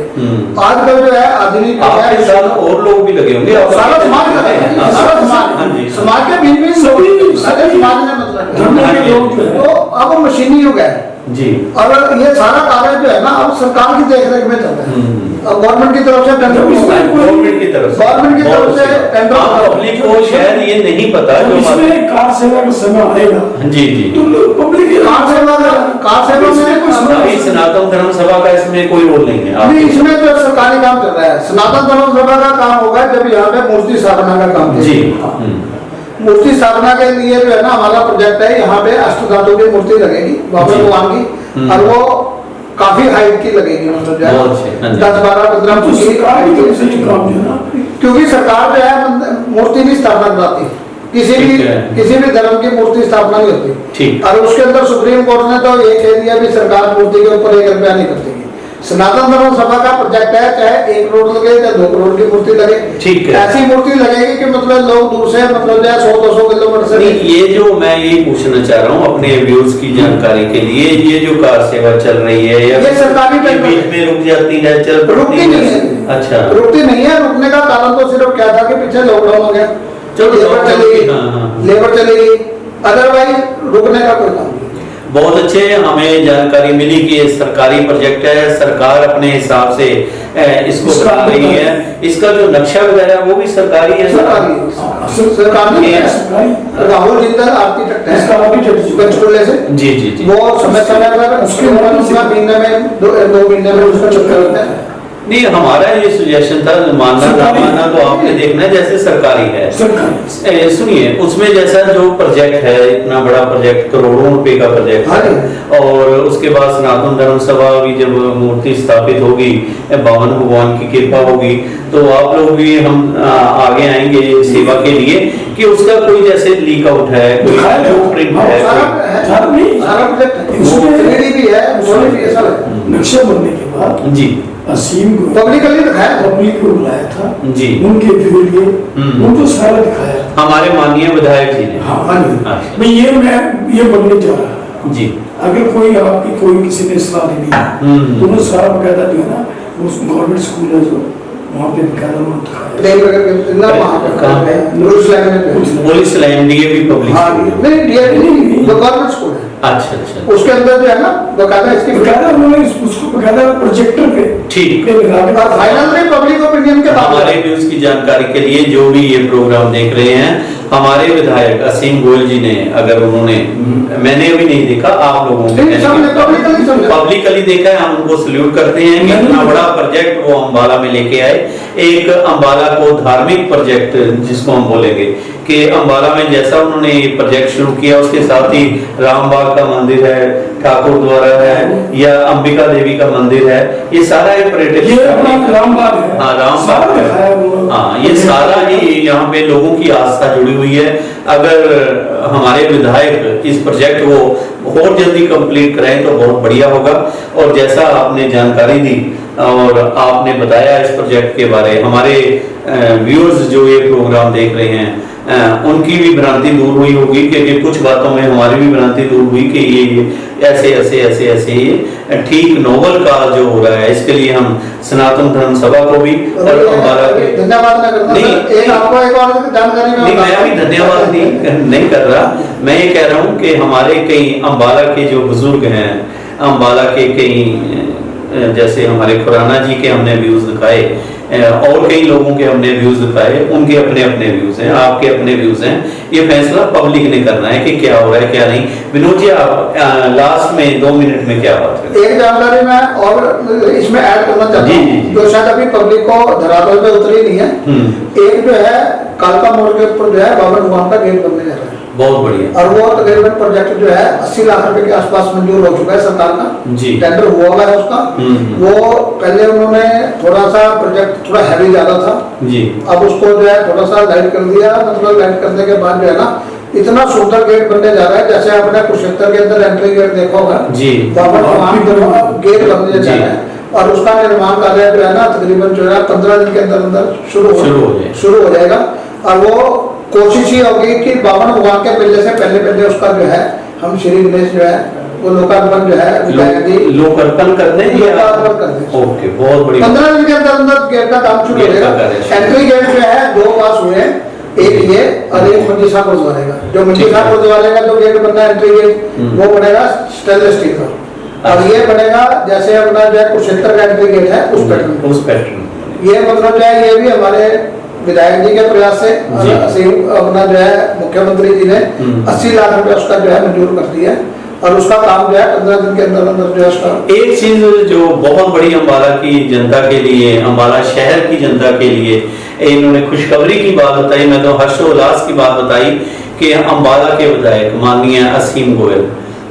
आजकल जो है आदमी आपके साथ और लोग भी लगे होंगे, सारा समाज कर रहे हैं, सारा समाज, समाज के भिन्न समाज में मतलब तो अब मशीनी हो गया जी। और ये सारा कार्य जो है ना अब सरकार की देखरेख में चल रहा है। अब गवर्नमेंट की तरफ से टेंडर, गवर्नमेंट की तरफ से टेंडर, पब्लिक को शायद ये नहीं पता जो इसमें कार सेवा का समय आएगा। जी जी। तो पब्लिक कार सेवा में अभी सनातन धर्म सभा का इसमें कोई रोल नहीं है। नहीं, इसमें तो सरकारी काम चल रहा है। सनातन धर्म सभा का काम होगा जब यहाँ पे मूर्ति स्थापना का काम जी। मूर्ति स्थापना के लिए जो है ना हमारा प्रोजेक्ट है, यहाँ पे अष्टधातु की मूर्ति लगेगी बाबा जी। भगवान की, और वो काफी हाइट की लगेगी, मतलब जो बहुत अच्छे, हाँ है जी। 10-12-15 तो फुट की सरकार की तरफ से height ये की। काम है ना, क्योंकि सरकार जो है मूर्ति की स्थापना कराती है, ठीक है। किसी भी धर्म की मूर्ति स्थापना नहीं होती। ठीक। और उसके अंदर सुप्रीम कोर्ट ने तो ये कह दिया भी सरकार मूर्ति के ऊपर 1 रुपया नहीं करती। सनातन धर्म सभा का प्रोजेक्ट है, चाहे 1 करोड़ लगे चाहे 2 करोड़ की मूर्ति लगे, ठीक है। ऐसी मूर्ति लगेगी कि मतलब लोग दूर से मतलब 100-200 किलोमीटर से नहीं, ये जो मैं ये पूछना चाह रहा हूँ अपने व्यूज की जानकारी के लिए, ये जो कार सेवा चल रही है या ये सरकारी ये टेंडर बीच है। में रुक जाती है, चल रुकती पड़ती नहीं है? है। अच्छा, रुकती नहीं है। रुकने का कारण तो सिर्फ क्या था कि पीछे लॉकडाउन हो गया, चलो, लेबर lockdown चली की, गई, हाँ, हाँ। लेबर चली गई, अदरवाइज रुकने का कोई काम नहीं। बहुत अच्छे। हमें जानकारी मिली कि ये सरकारी प्रोजेक्ट है, सरकार अपने हिसाब से इसको बना रही है। इसका जो नक्शा वगैरह वो भी सरकारी है? सरकार ने ये- राहुल जिंदल आर्किटेक्ट है, इसका architect जी। पंचकुले से। जी जी जी। वो समय समय पर उसके महीने में 2 महीने में उसका चक्कर लगता है। नहीं, हमारा ये सुजेशन था, मानना ना सरकारी। मानना तो आपने देखना है, जैसे सरकारी है। सरकार सुनिए, उसमें जैसा जो प्रोजेक्ट है, इतना बड़ा प्रोजेक्ट, करोड़ों रुपए का प्रोजेक्ट हाँ है, और उसके बाद सनातन धर्म सभा भी जब मूर्ति स्थापित होगी, बावन भगवान की कृपा होगी, तो आप लोग भी हम आगे आएंगे सेवा के लिए कि उसका कोई जैसे लीक आउट है, कोई दिखाया था। प्रिंट हाँ, है, सारा कोई- है, सारा नहीं। सारा प्रोजेक्ट है, इसमें- 3D भी है, सोनी भी है, सब है। नक्शा बनने के बाद जी असीम को पब्लिकली दिखाया था। पब्लिक को बुलाया था, जी। उनके व्यू लिए हम्म। उनको सारा दिखाया। हमारे माननीय विधायक जी ने। हाँ हाँ जी। अच्छा। मैं ये बनने जा रहा है। जी। अगर कोई आपकी कोई किसी ने सलाह दी तो उन्हें सारा बकायदा जो है ना, उस गवर्नमेंट स्कूल है जो वहाँ पे बकायदा उन्होंने दिखाया। प्लेन वगैरह के ना वहाँ पे कहाँ पे? रूल्स लाइन में। पुलिस लाइन डीएवी पब्लिक हाँ स्कूल। नहीं डीएवी नहीं, वो गवर्नमेंट स्कूल है। अच्छा अच्छा, उसके अंदर जो है ना बकायदा इसकी बकायदा उन्होंने उसको बकायदा प्रोजेक्टर पे ठीक। पे लगा के और फाइनल में पब्लिक ओपिनियन के बाद हमारे व्यूज की जानकारी के लिए जो भी ये प्रोग्राम देख रहे हैं, हमारे विधायक असीम गोयल जी ने, अगर उन्होंने, मैंने अभी नहीं देखा, आप लोगों नहीं, सबने publicly समझा। पब्लिकली देखा है, हम उनको सल्यूट करते हैं कि इतना बड़ा प्रोजेक्ट वो अंबाला में लेके आए। एक अंबाला को धार्मिक प्रोजेक्ट जिसको हम बोलेंगे कि अंबाला में जैसा उन्होंने ये प्रोजेक्ट शुरू किया, उसके साथ ही रामबाग का मंदिर है, ठाकुर द्वारा है, या अंबिका देवी का मंदिर है, ये सारा एक पर्यटक ये अपना रामबाग है। हाँ, रामबाग सारा है। दिखाया उन्होंने। हाँ, ये सारा ही यहाँ पे लोगों की आस्था जुड़ी हुई है। अगर हमारे विधायक इस प्रोजेक्ट को और जल्दी कंप्लीट कराएं तो बहुत बढ़िया होगा। और जैसा आपने जानकारी दी और आपने बताया इस प्रोजेक्ट के बारे, हमारे व्यूअर्स जो ये प्रोग्राम देख रहे हैं उनकी भी भ्रांति दूर हुई होगी, क्योंकि कुछ बातों में हमारी भी भ्रांति दूर हुई कि ये ऐसे ऐसे ऐसे ऐसे ये ठीक नोबल का जो हो रहा है, इसके लिए हम सनातन धर्म सभा को भी और अंबाला के धन्यवाद मैं करता हूं। नहीं, एक आपको एक और जानकारी नहीं, मैं अभी धन्यवाद नहीं कर रहा। मैं ये कह रहा हूँ कि हमारे कई अंबाला के जो बुजुर्ग हैं, अंबाला के कई जैसे हमारे खुराना जी के हमने व्यूज दिखाए, और कई लोगों के हमने व्यूज दिखाए, उनके अपने अपने व्यूज हैं, आपके अपने व्यूज हैं। ये फैसला पब्लिक ने करना है कि क्या हो रहा है क्या नहीं। विनोद जी, आप लास्ट में 2 मिनट में क्या बात करें? एक जानकारी मैं और इसमें ऐड करना चाहता जी, हूँ जी, जी। जो शायद अभी पब्लिक को धरातल पे उतरी नहीं है। एक जो है कालका मोड़ के ऊपर जो है बाबा भगवान का गेट बनने जा रहा है, बहुत बढ़िया। और वो तकरीबन प्रोजेक्ट जो है 80 लाख रुपए के आसपास मंजूर हो चुका है सरकार का। जी। टेंडर हुआ हुआ है उसका। वो पहले उन्होंने थोड़ा सा प्रोजेक्ट थोड़ा हैवी ज्यादा था, जी। अब उसको जो है थोड़ा सा लाइट कर दिया। मतलब लाइट करने के बाद जो है ना इतना सुंदर गेट बनने जा रहा है, जैसे आपने कुरुक्षेत्र के अंदर एंट्री गेट देखा होगा, जी। बाबा भगवान गेट बनने जा रहा है। और उसका निर्माण कार्य जो है ना तकरीबन जो है 15 दिन के अंदर अंदर शुरू हो जाएगा। और वो कोशिश ही होगी कि बावन भगवान के मिलने से पहले उसका जो है हम श्री गणेश जो है वो लोकार्पण जो है विधायक जी लोकार्पण कर दें या लोकार्पण कर दें। ओके, बहुत बढ़िया। 15 दिन के अंदर अंदर गेट का काम शुरू हो गेट का जाएगा। कार्य। एंट्री गेट जो है 2 पास हुए हैं, एक ये और एक मंजीसा गुरुद्वारे का। जो मंजीसा गुरुद्वारे का जो गेट बनना है एंट्री गेट, वो बनेगा स्टेनलेस स्टील का, और ये बनेगा जैसे अपना जो है कुरुक्षेत्र का एंट्री गेट है उस पैटर्न। ये मतलब जो है ये भी हमारे विधायक जी के प्रयास से अपना जो है मुख्यमंत्री जी ने 80 लाख रुपए उसका जो है मंजूर कर दिया है। और उसका काम जो है 15 दिन के अंदर अंदर जो है उसका एक चीज जो बहुत बड़ी अम्बाला की जनता के लिए, अम्बाला शहर की जनता के लिए इन्होंने खुशखबरी की बात बताई, मैं तो हर्षोल्लास की बात बताई कि अम्बाला के विधायक माननीय असीम गोयल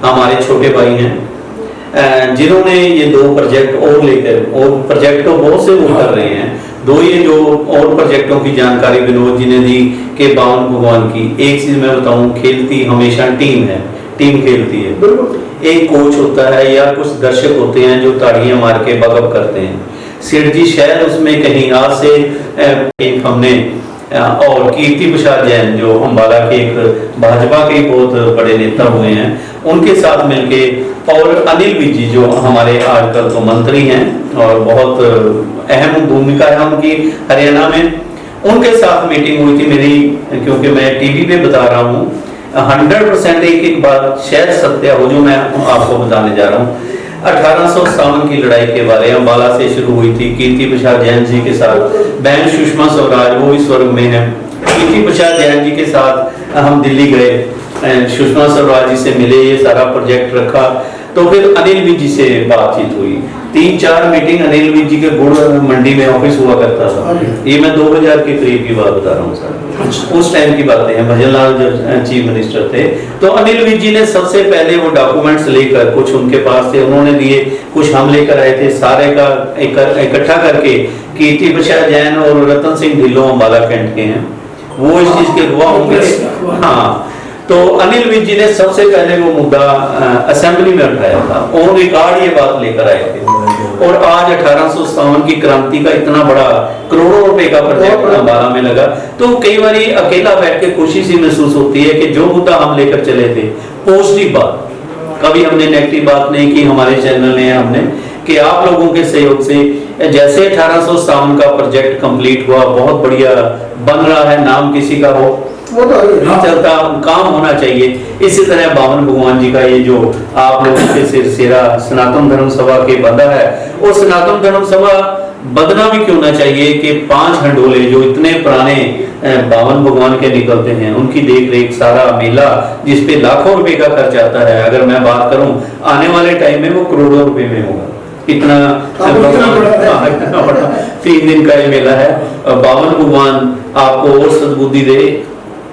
हमारे छोटे भाई हैं, जिन्होंने ये 2 प्रोजेक्ट और लेकर, और प्रोजेक्ट तो बहुत से वो कर रहे हैं, 2 ये जो और प्रोजेक्टों की जानकारी विनोद जी ने दी कि बावन भगवान की। एक चीज मैं बताऊं, खेलती हमेशा टीम है, टीम खेलती है। एक कोच होता है या कुछ दर्शक होते हैं जो ताड़ियां मार के बगब करते हैं। सिरजी शहर उसमें कहीं आज से एक हमने और कीर्ति प्रसाद जैन जो अम्बाला के एक भाजपा के बहुत बड़े नेता हुए हैं, उनके साथ मिलके, और अनिल विजी जो हमारे आजकल तो मंत्री हैं और बहुत अहम भूमिका है उनकी हरियाणा में, उनके साथ मीटिंग हुई थी मेरी। क्योंकि मैं टीवी पे बता रहा हूँ, 100% एक बात शायद सत्य हो जो मैं आपको बताने जा रहा हूँ। 1857 की लड़ाई के बारे अम्बाला से शुरू हुई थी कीर्ति प्रसाद जैन जी के साथ। बहन सुषमा स्वराज वो भी स्वर्ग में है। कीर्ति प्रसाद जैन जी के साथ हम दिल्ली गए, सुषमा स्वराज जी से मिले, ये सारा प्रोजेक्ट रखा। तो फिर अनिल विज जी से बातचीत हुई, 3-4 मीटिंग अनिल विज जी के गुड़ मंडी में ऑफिस हुआ करता था। ये मैं 2000 के करीब की बात बता रहा हूँ सर, उस टाइम की बातें हैं, भजन लाल जो चीफ मिनिस्टर थे। तो अनिल विज जी ने सबसे पहले वो डॉक्यूमेंट्स लेकर, कुछ उनके पास थे, उन्होंने दिए, कुछ हम लेकर आए थे, सारे का इकट्ठा करके कीर्ति प्रसाद जैन और रतन सिंह ढिल्लों अम्बाला कैंट के हैं, वो इस चीज के गवाह होंगे। हाँ, तो अनिल विज जी ने सबसे पहले वो मुद्दा असेंबली में उठाया था, ऑन रिकॉर्ड ये बात लेकर आए थे। और आज 1857 की क्रांति का इतना बड़ा करोड़ों रुपए का प्रोजेक्ट अम्बाला में लगा। तो कई बार अकेला बैठ के खुशी सी महसूस होती है कि जो मुद्दा हम लेकर चले थे, पॉजिटिव बात, कभी हमने नेगेटिव बात नहीं की हमारे चैनल ने, हमने कि आप लोगों के सहयोग से जैसे 1857 का प्रोजेक्ट कंप्लीट हुआ, बहुत बढ़िया बन रहा है, नाम किसी का हो वो तो चलता काम होना चाहिए। इसी तरह बावन भगवान जी का ये जो आप लोगों के सिरसेरा सनातन धर्म सभा के बंधा है, और सनातन धर्म सभा बदना भी क्यों ना चाहिए कि 5 हंडोले जो इतने पुराने बावन भगवान के निकलते हैं, उनकी देख रेख, सारा मेला जिसपे लाखों रुपए का खर्च आता है, अगर मैं बात करूं आने वाले टाइम में वो करोड़ों रुपए में होगा। इतना बड़ा 3 दिन का ये मेला है। बावन भगवान आपको और सद्बुद्धि दे,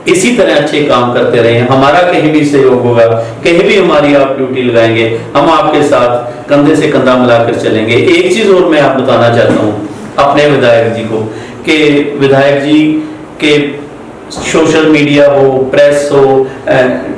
इसी तरह अच्छे काम करते रहे। हमारा कहीं भी सहयोग होगा, कहीं भी हमारी आप ड्यूटी लगाएंगे, हम आपके साथ कंधे से कंधा मिलाकर चलेंगे। एक चीज और मैं आप बताना चाहता हूँ अपने विधायक जी को, कि विधायक जी के सोशल मीडिया हो, प्रेस हो,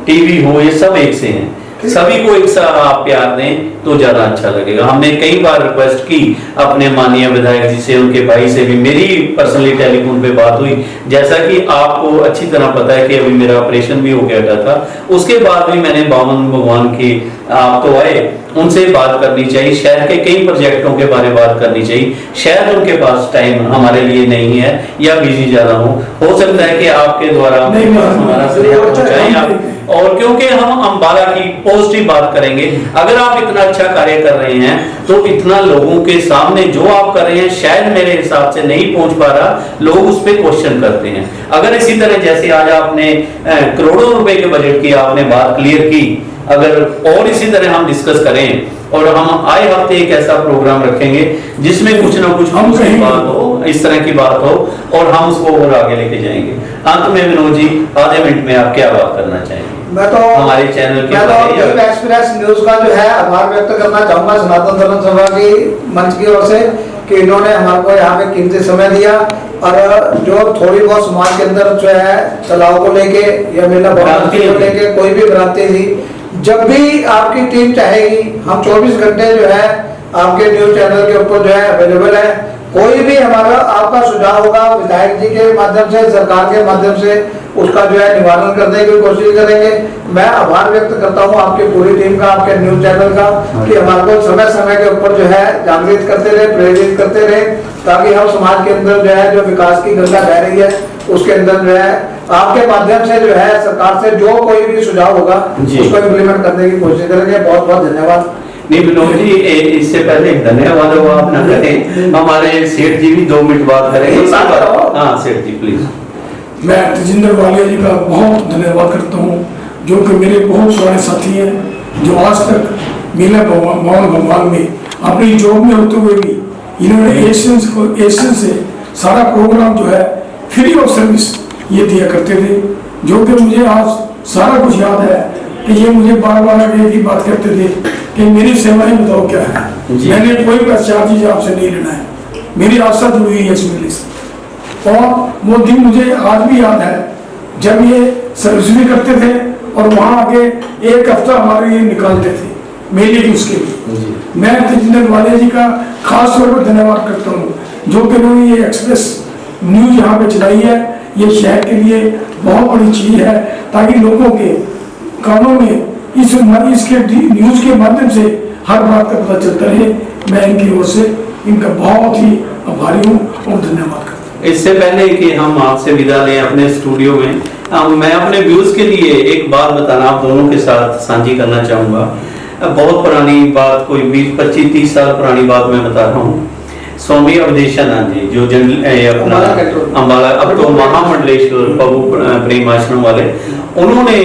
टीवी हो, ये सब एक से हैं, सभी को एक साथ आप प्यार दें तो ज्यादा अच्छा लगेगा। हमने कई बार रिक्वेस्ट की अपने माननीय विधायक जी से, उनके भाई से भी मेरी पर्सनली टेलीफोन पे बात हुई। जैसा कि आपको अच्छी तरह पता है कि अभी मेरा ऑपरेशन भी हो गया था, उसके बाद भी मैंने बावन भगवान की आप तो आए, उनसे बात करनी चाहिए, शहर के कई प्रोजेक्टों के बारे में बात करनी चाहिए। शायद उनके पास टाइम हमारे लिए नहीं है या बिजी ज्यादा हो सकता है कि आपके द्वारा हमारा सहयोग पहुंचाएं आप, और क्योंकि हम अम्बाला की पॉजिटिव बात करेंगे। अगर आप इतना अच्छा कार्य कर रहे हैं तो इतना लोगों के सामने जो आप कर रहे हैं शायद मेरे हिसाब से नहीं पहुंच पा रहा, लोग उस पर क्वेश्चन करते हैं। अगर इसी तरह जैसे आज आपने करोड़ों रुपए के बजट की आपने बात क्लियर की, अगर और इसी तरह हम डिस्कस करें और हम आए हफ्ते एक ऐसा प्रोग्राम रखेंगे जिसमें कुछ ना कुछ हम बात हो, इस तरह की बात हो, और हम उसको और आगे लेके जाएंगे। अंत में विनोद जी आधे मिनट में आप क्या बात करना चाहेंगे? मैं तो हमारे चैनल के एक्सप्रेस न्यूज का जो है आभार व्यक्त करना चाहूंगा सनातन धर्म सभा की मंच की ओर से कि इन्होंने हमारे को यहाँ पे कीमती समय दिया, और जो थोड़ी बहुत समाज के अंदर जो है चलाव को लेके या मेला को लेके कोई भी भ्रांति थी, जब भी आपकी टीम चाहेगी हम 24 घंटे जो है आपके न्यूज चैनल के ऊपर जो है अवेलेबल है। कोई भी हमारा आपका सुझाव होगा विधायक जी के माध्यम से, सरकार के माध्यम से उसका जो है निवारण करने की कोशिश करेंगे। मैं आभार व्यक्त करता हूं आपकी पूरी टीम का, आपके न्यूज चैनल का, कि हमारे को समय समय के ऊपर जो है जागृत करते रहे, प्रेरित करते रहे, ताकि हम समाज के अंदर जो है जो विकास की गंगा बह रही है उसके अंदर जो है आपके माध्यम से जो है सरकार से जो कोई भी सुझाव होगा उसको इम्प्लीमेंट करने की कोशिश करेंगे। बहुत बहुत धन्यवाद। नहीं विनोद जी, इससे पहले धन्यवाद हो आप ना करें, हमारे सेठ जी भी 2 मिनट बात करेंगे। हाँ सेठ जी प्लीज। मैं तजिंदर वालिया जी का बहुत धन्यवाद करता हूँ, जो कि मेरे बहुत पुराने साथी हैं। जो आज तक मेला भवन भोपाल में अपनी जॉब में होते हुए भी इन्होंने एशियन से सारा प्रोग्राम जो है फ्री ऑफ सर्विस ये दिया करते थे, जो कि मुझे आज सारा कुछ याद है कि ये मुझे बार बार आगे एक ही बात करते थे कि मेरी सेवाएं बताओ क्या है, मैंने कोई चार्जेज आपसे नहीं लेना है, मेरी आस्था जुड़ी हुई है इस मेले से। और वो दिन मुझे आज भी याद है जब ये सर्विस भी करते थे और वहाँ आके एक हफ्ता हमारे लिए निकालते थे मेले की। उसके लिए मैं तेजिंदर वालिया जी का खास तौर पर धन्यवाद करता हूँ, जो कि उन्होंने ये एक्सप्रेस न्यूज यहाँ पे चलाई है। ये शहर के लिए बहुत बड़ी चीज है, ताकि लोगों के कानों में इसके न्यूज के माध्यम से हर बात का पता चलता रहे। मैं इनकी ओर से इनका बहुत ही आभारी हूँ और धन्यवाद करता हूँ। इससे पहले कि हम आपसे विदा लें अपने स्टूडियो में, मैं अपने व्यूज के लिए एक बात बताना आप दोनों के साथ साझी करना चाहूँगा। बहुत पुरानी बात, कोई 20-25-30 साल पुरानी बात मैं बता रहा हूँ। स्वामी अवधेशानंद जी जो अपना अम्बाला, अब तो महामंडलेश्वर प्रभु प्रेम आश्रम वाले, उन्होंने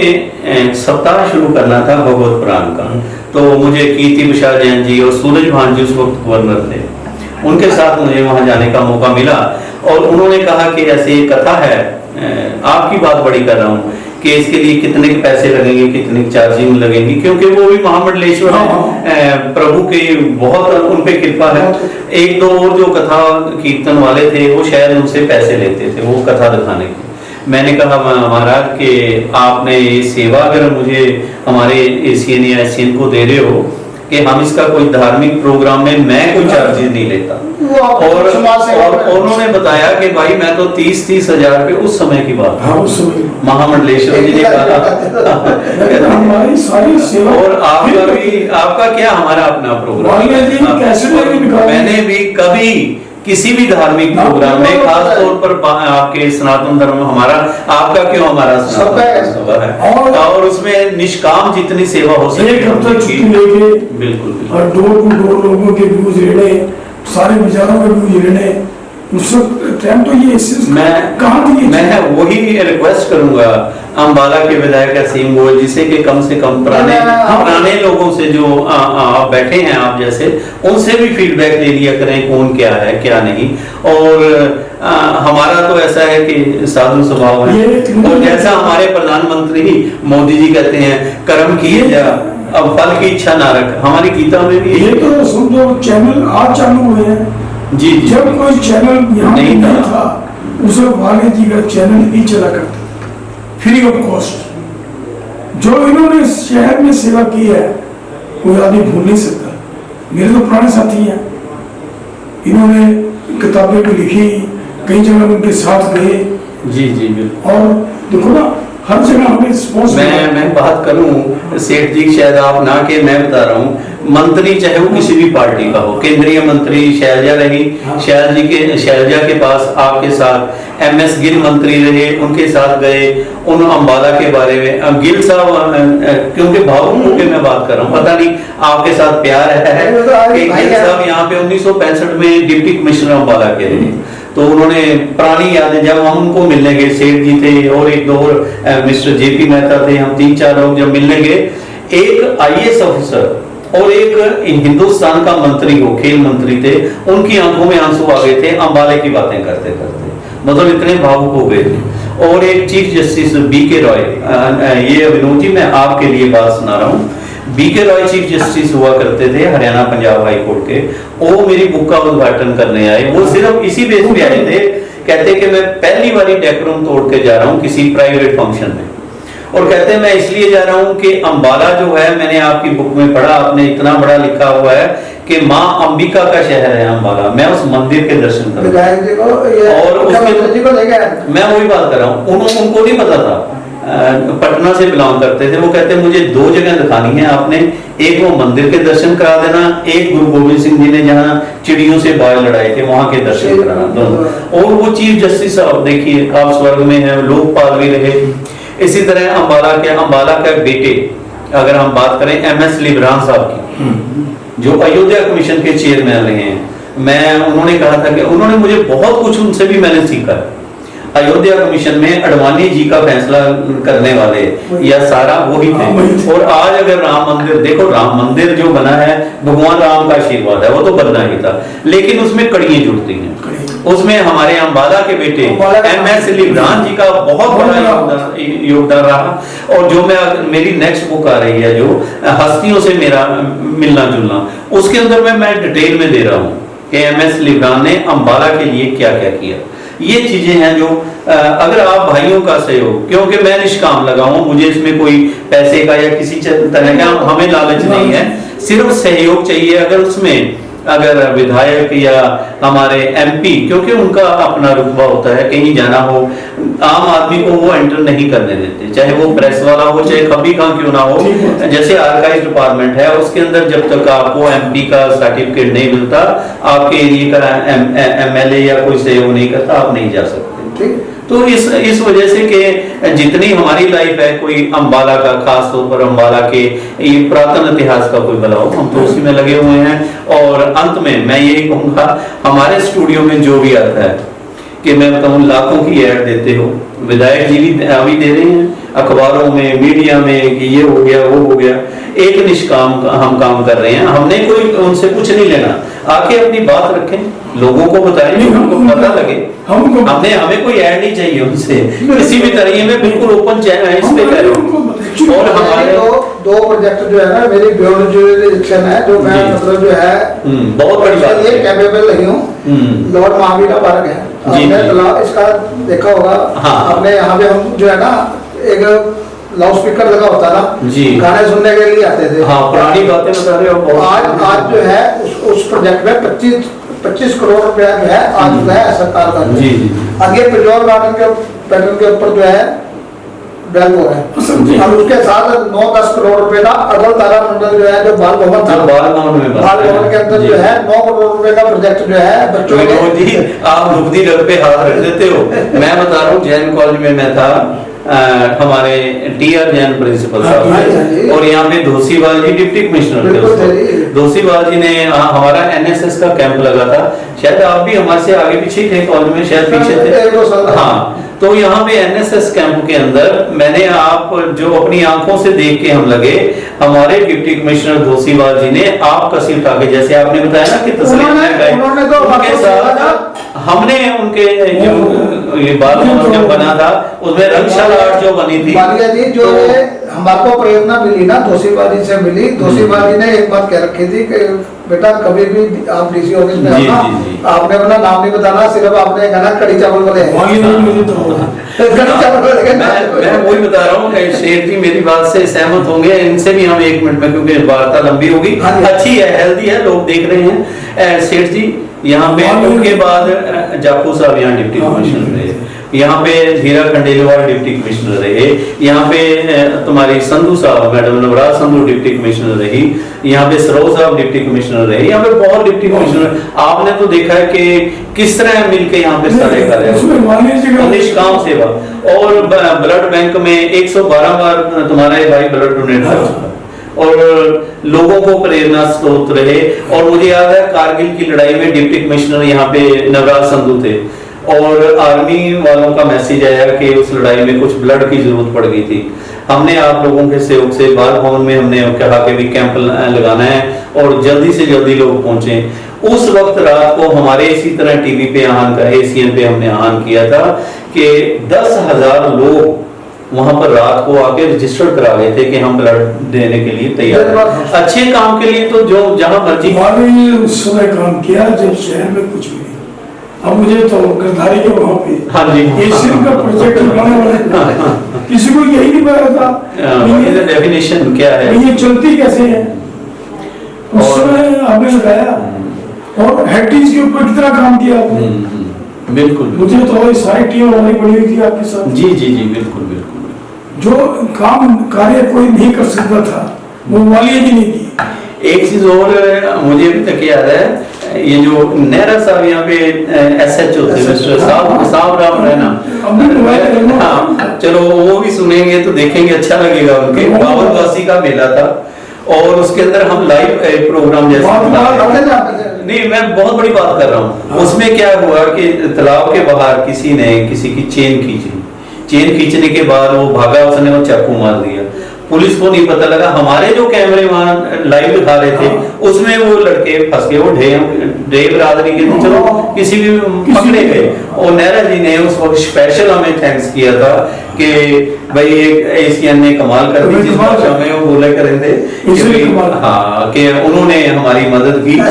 सप्ताह शुरू करना था भगवत पुराण का। तो मुझे कीर्ति प्रसाद जैन जी और सूरज भान जी उस वक्त गवर्नर थे, उनके साथ मुझे वहां जाने का मौका मिला। और उन्होंने कहा कि ऐसे कथा है, आपकी बात बड़ी कर रहा हूँ कि इसके लिए कितने के पैसे लगेंगे, कितनी चार्जिंग लगेंगी, क्योंकि वो भी महामंडलेश्वर प्रभु की बहुत उन पे कृपा है। एक दो और जो कथा कीर्तन वाले थे वो शायद उनसे पैसे लेते थे वो कथा दिखाने के। मैंने कहा महाराज कि आपने ये सेवा अगर मुझे हमारे एशियन या एशियन को दे रहे हो कि हम इसका कोई धार्मिक प्रोग्राम में मैं कोई चार्जेस नहीं लेता। और उन्होंने बताया कि भाई मैं तो 30-30 हजार रुपये उस समय की बात महामंडलेश्वर जी ने कहा। और आपका भी, आपका क्या, हमारा अपना प्रोग्राम। मैंने भी कभी किसी भी धार्मिक प्रोग्राम में, खास तौर पर आपके सनातन धर्म हमारा, आपका क्यों, हमारा सनातन है, और उसमेमें निष्काम जितनी सेवा हो सके बिल्कुल, और डोर टू डोर लोगों के व्यूज लेने, सारे विचारों के व्यूज लेने, उस टाइम तो ये मैं वही रिक्वेस्ट करूंगा अम्बाला के विधायक असीम गोयल जी से कि कम से कम पुराने लोगों से जो आप बैठे हैं आप जैसे, उनसे भी फीडबैक ले लिया करें कौन क्या है क्या नहीं। और हमारा तो ऐसा है कि साधु स्वभाव है, और जैसा हमारे प्रधानमंत्री मोदी जी कहते हैं कर्म किए जा अब फल की इच्छा ना रख, हमारी गीता में भी ये तो समझो चैनल आज चालू हुए हैं। जी जब कोई चैनल यहाँ नहीं था उस वक्त वाले जी का चैनल ही चला करता फ्री ऑफ कॉस्ट। जो इन्होंने इस शहर में सेवा की है कोई आदमी भूल नहीं सकता। मेरे तो पुराने साथी हैं, इन्होंने किताबें भी लिखी, कई जगह उनके साथ गए। जी जी बिल्कुल। और देखो ना हर जगह हमें मैं बात करूं सेठ जी, शायद आप ना के, मैं बता रहा हूं, मंत्री चाहे वो किसी भी पार्टी का हो, केंद्रीय मंत्री शैलजा रही, शैलजा के पास आपके साथ MS गिल मंत्री रहे, उनके साथ गए, उन अम्बाला के बारे में गिल साहब, क्योंकि भावुक होकर मैं बात कर रहा हूँ, पता नहीं आपके साथ प्यार है कि गिल साहब यहाँ पे 1965 में डिप्टी कमिश्नर अम्बाला के रहे। तो उन्होंने पुरानी यादें, जब हम उनको मिलने गए, सेठ जी थे और एक दो और मिस्टर JP मेहता थे, हम 3-4 लोग जब मिलने गए, एक IAS ऑफिसर और एक हिंदुस्तान का मंत्री हो, खेल मंत्री थे, उनकी आंखों में आंसू आ गए थे अम्बाले की बातें करते करते, मतलब इतने भावुक हो गए थे। और एक चीफ जस्टिस BK रॉय, ये विनोद जी मैं आपके लिए बात सुना रहा हूँ, BK रॉय चीफ जस्टिस हुआ करते थे हरियाणा पंजाब हाई कोर्ट के, वो मेरी बुक का उद्घाटन करने आए। वो सिर्फ इसी बेस पे आए थे, कहते कि मैं पहली बारी डेकोरम तोड़ के जा रहा हूँ किसी प्राइवेट फंक्शन में, और कहते मैं इसलिए जा रहा हूँ कि अम्बाला जो है, मैंने आपकी बुक में पढ़ा, आपने इतना बड़ा लिखा हुआ है कि माँ अंबिका का शहर है अम्बाला, मैं उस मंदिर के दर्शन करूँ। और उसके मैं वही बात कर रहा हूँ, उनको नहीं पता था, पटना से बिलोंग करते थे। वो कहते मुझे 2 जगह दिखानी है आपने, एक वो मंदिर के दर्शन करा देना, एक गुरु गोविंद सिंह जी ने जहाँ चिड़ियों से बाल लड़ाए थे वहां के दर्शन कराना, दोनों। और वो चीफ जस्टिस साहब देखिए आप स्वर्ग में है, लोकपाल भी रहे। इसी तरह अम्बाला के बेटे अगर हम बात करें MS लिब्रान साहब की, जो अयोध्या कमीशन के चेयरमैन रहे हैं, उन्होंने कहा था कि उन्होंने मुझे बहुत कुछ, उनसे भी मैंने सीखा है। अयोध्या कमीशन में अडवाणी जी का फैसला करने वाले या सारा वही थे। और आज अगर राम मंदिर देखो, राम मंदिर जो बना है भगवान राम का आशीर्वाद है, वो तो बनना ही था, लेकिन उसमें कड़ियां जुड़ती हैं। उसमें हमारे अंबाला के बेटे एमएस लिब्रान जी का बहुत बड़ा योगदान रहा। और जो मेरी नेक्स्ट बुक आ रही है जो हस्तियों से मेरा मिलना जुलना, उसके अंदर मैं डिटेल में दे रहा हूँ कि एमएस लिब्रान ने अंबाला के लिए क्या क्या किया। ये चीजें हैं जो अगर आप भाइयों का सहयोग, क्योंकि मैं निष्काम लगा हूं, मुझे इसमें कोई पैसे का या किसी तरह का हमें लालच नहीं है, सिर्फ सहयोग चाहिए। अगर विधायक या हमारे एमपी, क्योंकि उनका अपना रुतबा होता है, कहीं जाना हो आम आदमी को वो एंटर नहीं करने देते, चाहे वो प्रेस वाला हो चाहे कभी कहाँ क्यों ना हो। जैसे आर्काइव डिपार्टमेंट है, उसके अंदर जब तक आपको एमपी का सर्टिफिकेट नहीं मिलता, आपके एरिया का एमएलए या कोई सहयोग नहीं करता, आप नहीं जा सकते। तो इस वजह से कि जितनी हमारी लाइफ है, कोई अंबाला का, खास तौर पर अंबाला के ये पुरातन इतिहास का कोई बलाओ, हम तो उसी में लगे हुए हैं। और अंत में मैं यही कहूंगा, हमारे स्टूडियो में जो भी आता है कि मैं बताऊं लाखों की ऐड देते हो, विधायक जी भी अभी दे रहे हैं अखबारों में, मीडिया में कि ये हो गया वो हो गया। एक निष्काम हम काम कर रहे हैं, हमने कोई उनसे कुछ नहीं लेना, आके अपनी बात रखें, लोगों को बताएं, हमको पता लगे। हमें कोई ऐड नहीं चाहिए उनसे किसी भी तरीके में, बिल्कुल ओपन चैनल है, इस पे करें। और हमारे दो प्रोजेक्ट जो है ना, मेरी ब्यूरोक्रेशन है जो मैं मतलब जो है बहुत बड़ी बात है, कैपेबल नहीं हूँ। लॉर्ड महावीर का पार्क है, आपने इसका देखा होगा। आपने यहाँ पे हम जो है ना एक लाउड स्पीकर लगा होता ना जी, गाने सुनने के लिए आते थे। हाँ, पुरानी बातें बता रहे हो। आज जो है उस प्रोजेक्ट में 25 करोड़ रुपया जो है आज जो है सरकार का जी जी। आगे पिजौर गार्डन के पैटर्न के ऊपर जो है बैंक हो है, और उसके साथ 9-10 करोड़ रुपए का अगल तारा मंडल जो है, जो बाल भवन था, बाल भवन के अंदर जो है 9 करोड़ रुपए का प्रोजेक्ट जो है बच्चों के। आप दुखदी रग पे हाथ रख देते हो। मैं बता रहा हूँ, जैन कॉलेज में मैं था, हमारे टीआर जैन प्रिंसिपल साहब, और यहाँ पे धोसीवाल जी डिप्टी कमिश्नर थे। धोसीवाल जी ने हमारा एनएसएस का कैंप लगा था, शायद आप भी हमारे से आगे पीछे थे कॉलेज में, शायद पीछे थे। हाँ, तो यहाँ पे एनएसएस कैंप के अंदर मैंने आप जो अपनी आंखों से देख के हम लगे, हमारे डिप्टी कमिश्नर धोसीवाल जी ने आपका सीट उठा के, जैसे आपने बताया ना कि तस्लीम उनके साथ हमने उनके जो ये बाल भवन जब बना था उसमें रंगशाला आर्ट जो बनी थी, जी जो हमारे प्रेरणा मिली ना धोसीवाल जी से मिली। धोसीवाल जी ने एक बात कह रखी थी कि बेटा कभी भी आप डीसी ऑफिस में आना, आपने अपना नाम नहीं बताना, सिर्फ आपने कहना कड़ी चावल वाले हैं। मैं वही बता रहा हूँ, शेख जी मेरी बात से सहमत होंगे, इनसे भी हम 1 मिनट में, क्योंकि वार्ता लंबी होगी, अच्छी है, हेल्दी है, लोग देख रहे हैं। शेख जी यहाँ पे उनके बाद जाकू साहब यहाँ डिप्टी कमिश्नर रहे, यहाँ पे धीरा खंडेलवाल डिप्टी कमिश्नर रहे, यहाँ पे तुम्हारी संधू साहब madam Navraj Sandhu deputy commissioner रही, यहाँ पे सरोज साहब डिप्टी कमिश्नर रहे, यहाँ पे बहुत डिप्टी कमिश्नर। आपने तो देखा है कि किस तरह मिलके यहाँ पे सारे कर रहे हैं, निष्काम सेवा। और ब्लड बैंक में 112 बार तुम्हारा भाई ब्लड डोनेट कर और लोगों को प्रेरणा स्रोत रहे। और मुझे याद है कारगिल की लड़ाई में डिप्टी कमिश्नर यहाँ पे नवराज संधू थे, और आर्मी वालों का मैसेज आया कि उस लड़ाई में कुछ ब्लड की जरूरत पड़ गई थी। हमने आप लोगों के सहयोग से बाल भवन में हमने कहा कि भी कैंप लगाना है, और जल्दी से जल्दी लोग पहुंचे। उस वक्त रात को हमारे इसी तरह टीवी पे आह्वान का, एसीएन पे हमने आह्वान किया था कि 10,000 लोग वहां पर रात को आके रजिस्टर करा गए थे कि हम ब्लड देने के लिए तैयार हैं। अच्छे काम के लिए तो जो जहां मर्जी उस समय काम किया जब शहर में कुछ भी नहीं। अब मुझे तो गरदारी के वहां पे हाँ जी एशियन का प्रोजेक्ट बनाने वाले किसी को यही नहीं पता था डेफिनेशन क्या है, ये चलती कैसे है। उस समय आपने लगाया और हेडटीज के ऊपर कितना काम किया आपने। बिल्कुल, मुझे तो सारी टीम होनी पड़ी हुई थी आपके साथ। जी जी जी बिल्कुल बिल्कुल। जो काम कार्य कोई नहीं कर सकता था वो वाली भी नहीं की। एक चीज और मुझे अभी तक याद है, ये जो नेहरा साहब यहाँ पे एसएचओ थे मिस्टर साहब राम रैना, हाँ चलो वो भी सुनेंगे तो देखेंगे, अच्छा लगेगा। उनके बावनवासी का मेला था और उसके अंदर हम लाइव प्रोग्राम जैसे अपने जहाँ पे थे। नहीं, मैं बहुत बड़ी बात कर रहा हूँ। उसमें क्या हुआ कि तालाब के बाहर किसी ने किसी की चेन खींची, चेन खींचने के बाद वो भागा, उसने वो चाकू मार दिया। पुलिस को नहीं पता लगा, हमारे जो कैमरे वहां लाइव दिखा रहे थे उसमें वो लड़के फंस गए, वो ढे बिरादरी के थे, चलो किसी भी पकड़े गए। और नेहरा जी ने उस वक्त स्पेशल हमें थैंक्स किया था कि भाई एक एशियन ने कमाल कर दी, जिस भाषा में वो बोले कर रहे थे हाँ कि उन्होंने हमारी मदद की। और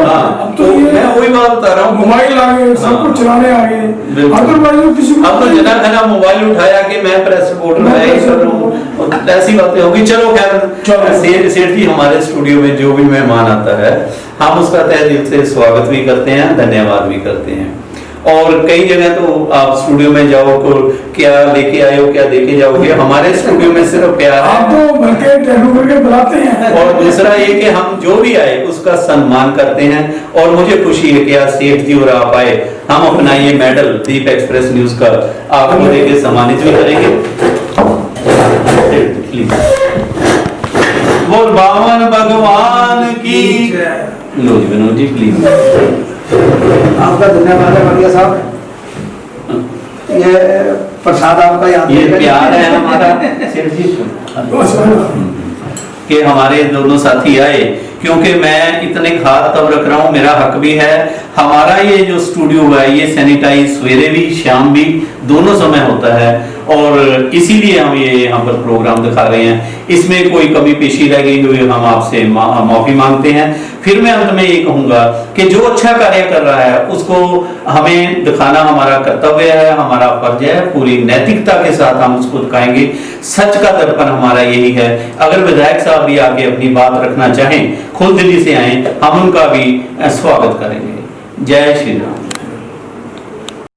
हाँ, तो मैं वही बात बता रहा हूँ, मोबाइल आ गए, सब कुछ चलाने आ गए। अदरवाइज किसी अब तो जना खना मोबाइल उठाया कि मैं प्रेस रिपोर्टर मैं ये कर रहा हूँ, ऐसी बातें होगी। चलो खैर, सेठ जी हमारे स्टूडियो में जो भी मेहमान आता है हम उसका तहे दिल से स्वागत भी करते हैं, धन्यवाद भी करते हैं। और कई जगह तो आप स्टूडियो में जाओ तो क्या लेके आए हो, क्या देके जाओगे, हमारे स्टूडियो में सिर्फ प्यार है। आप तो बल्कि टेलीफोन करके बुलाते हैं। और दूसरा ये कि हम जो भी आए उसका सम्मान करते हैं। और मुझे खुशी है कि आज सेठ जी और आप आए, हम अपना ये मेडल दीप एक्सप्रेस न्यूज का आपको देके सम्मानित भी करेंगे। बोल बावन भगवान की। लो जी विनोद जी प्लीज। आपका धन्यवाद है बढ़िया साहब, ये प्रसाद आपका याद ये प्यार है हमारा सेठ जी कि हमारे दोनों साथी आए, क्योंकि मैं इतने खास तब रख रहा हूँ, मेरा हक भी है। हमारा ये जो स्टूडियो है ये सैनिटाइज सवेरे भी शाम भी दोनों समय होता है, और इसीलिए हम ये यहाँ पर प्रोग्राम दिखा रहे हैं। इसमें कोई कमी पेशी रह गई हुई हम आपसे माफी मांगते हैं। फिर मैं अंत में ये कहूंगा कि जो अच्छा कार्य कर रहा है उसको हमें दिखाना हमारा कर्तव्य है, हमारा फर्ज है। पूरी नैतिकता के साथ हम उसको दिखाएंगे। सच का दर्पण हमारा यही है। अगर विधायक साहब भी आके अपनी बात रखना चाहें, खुल दिली से आए, हम उनका भी स्वागत करेंगे। जय श्री राम।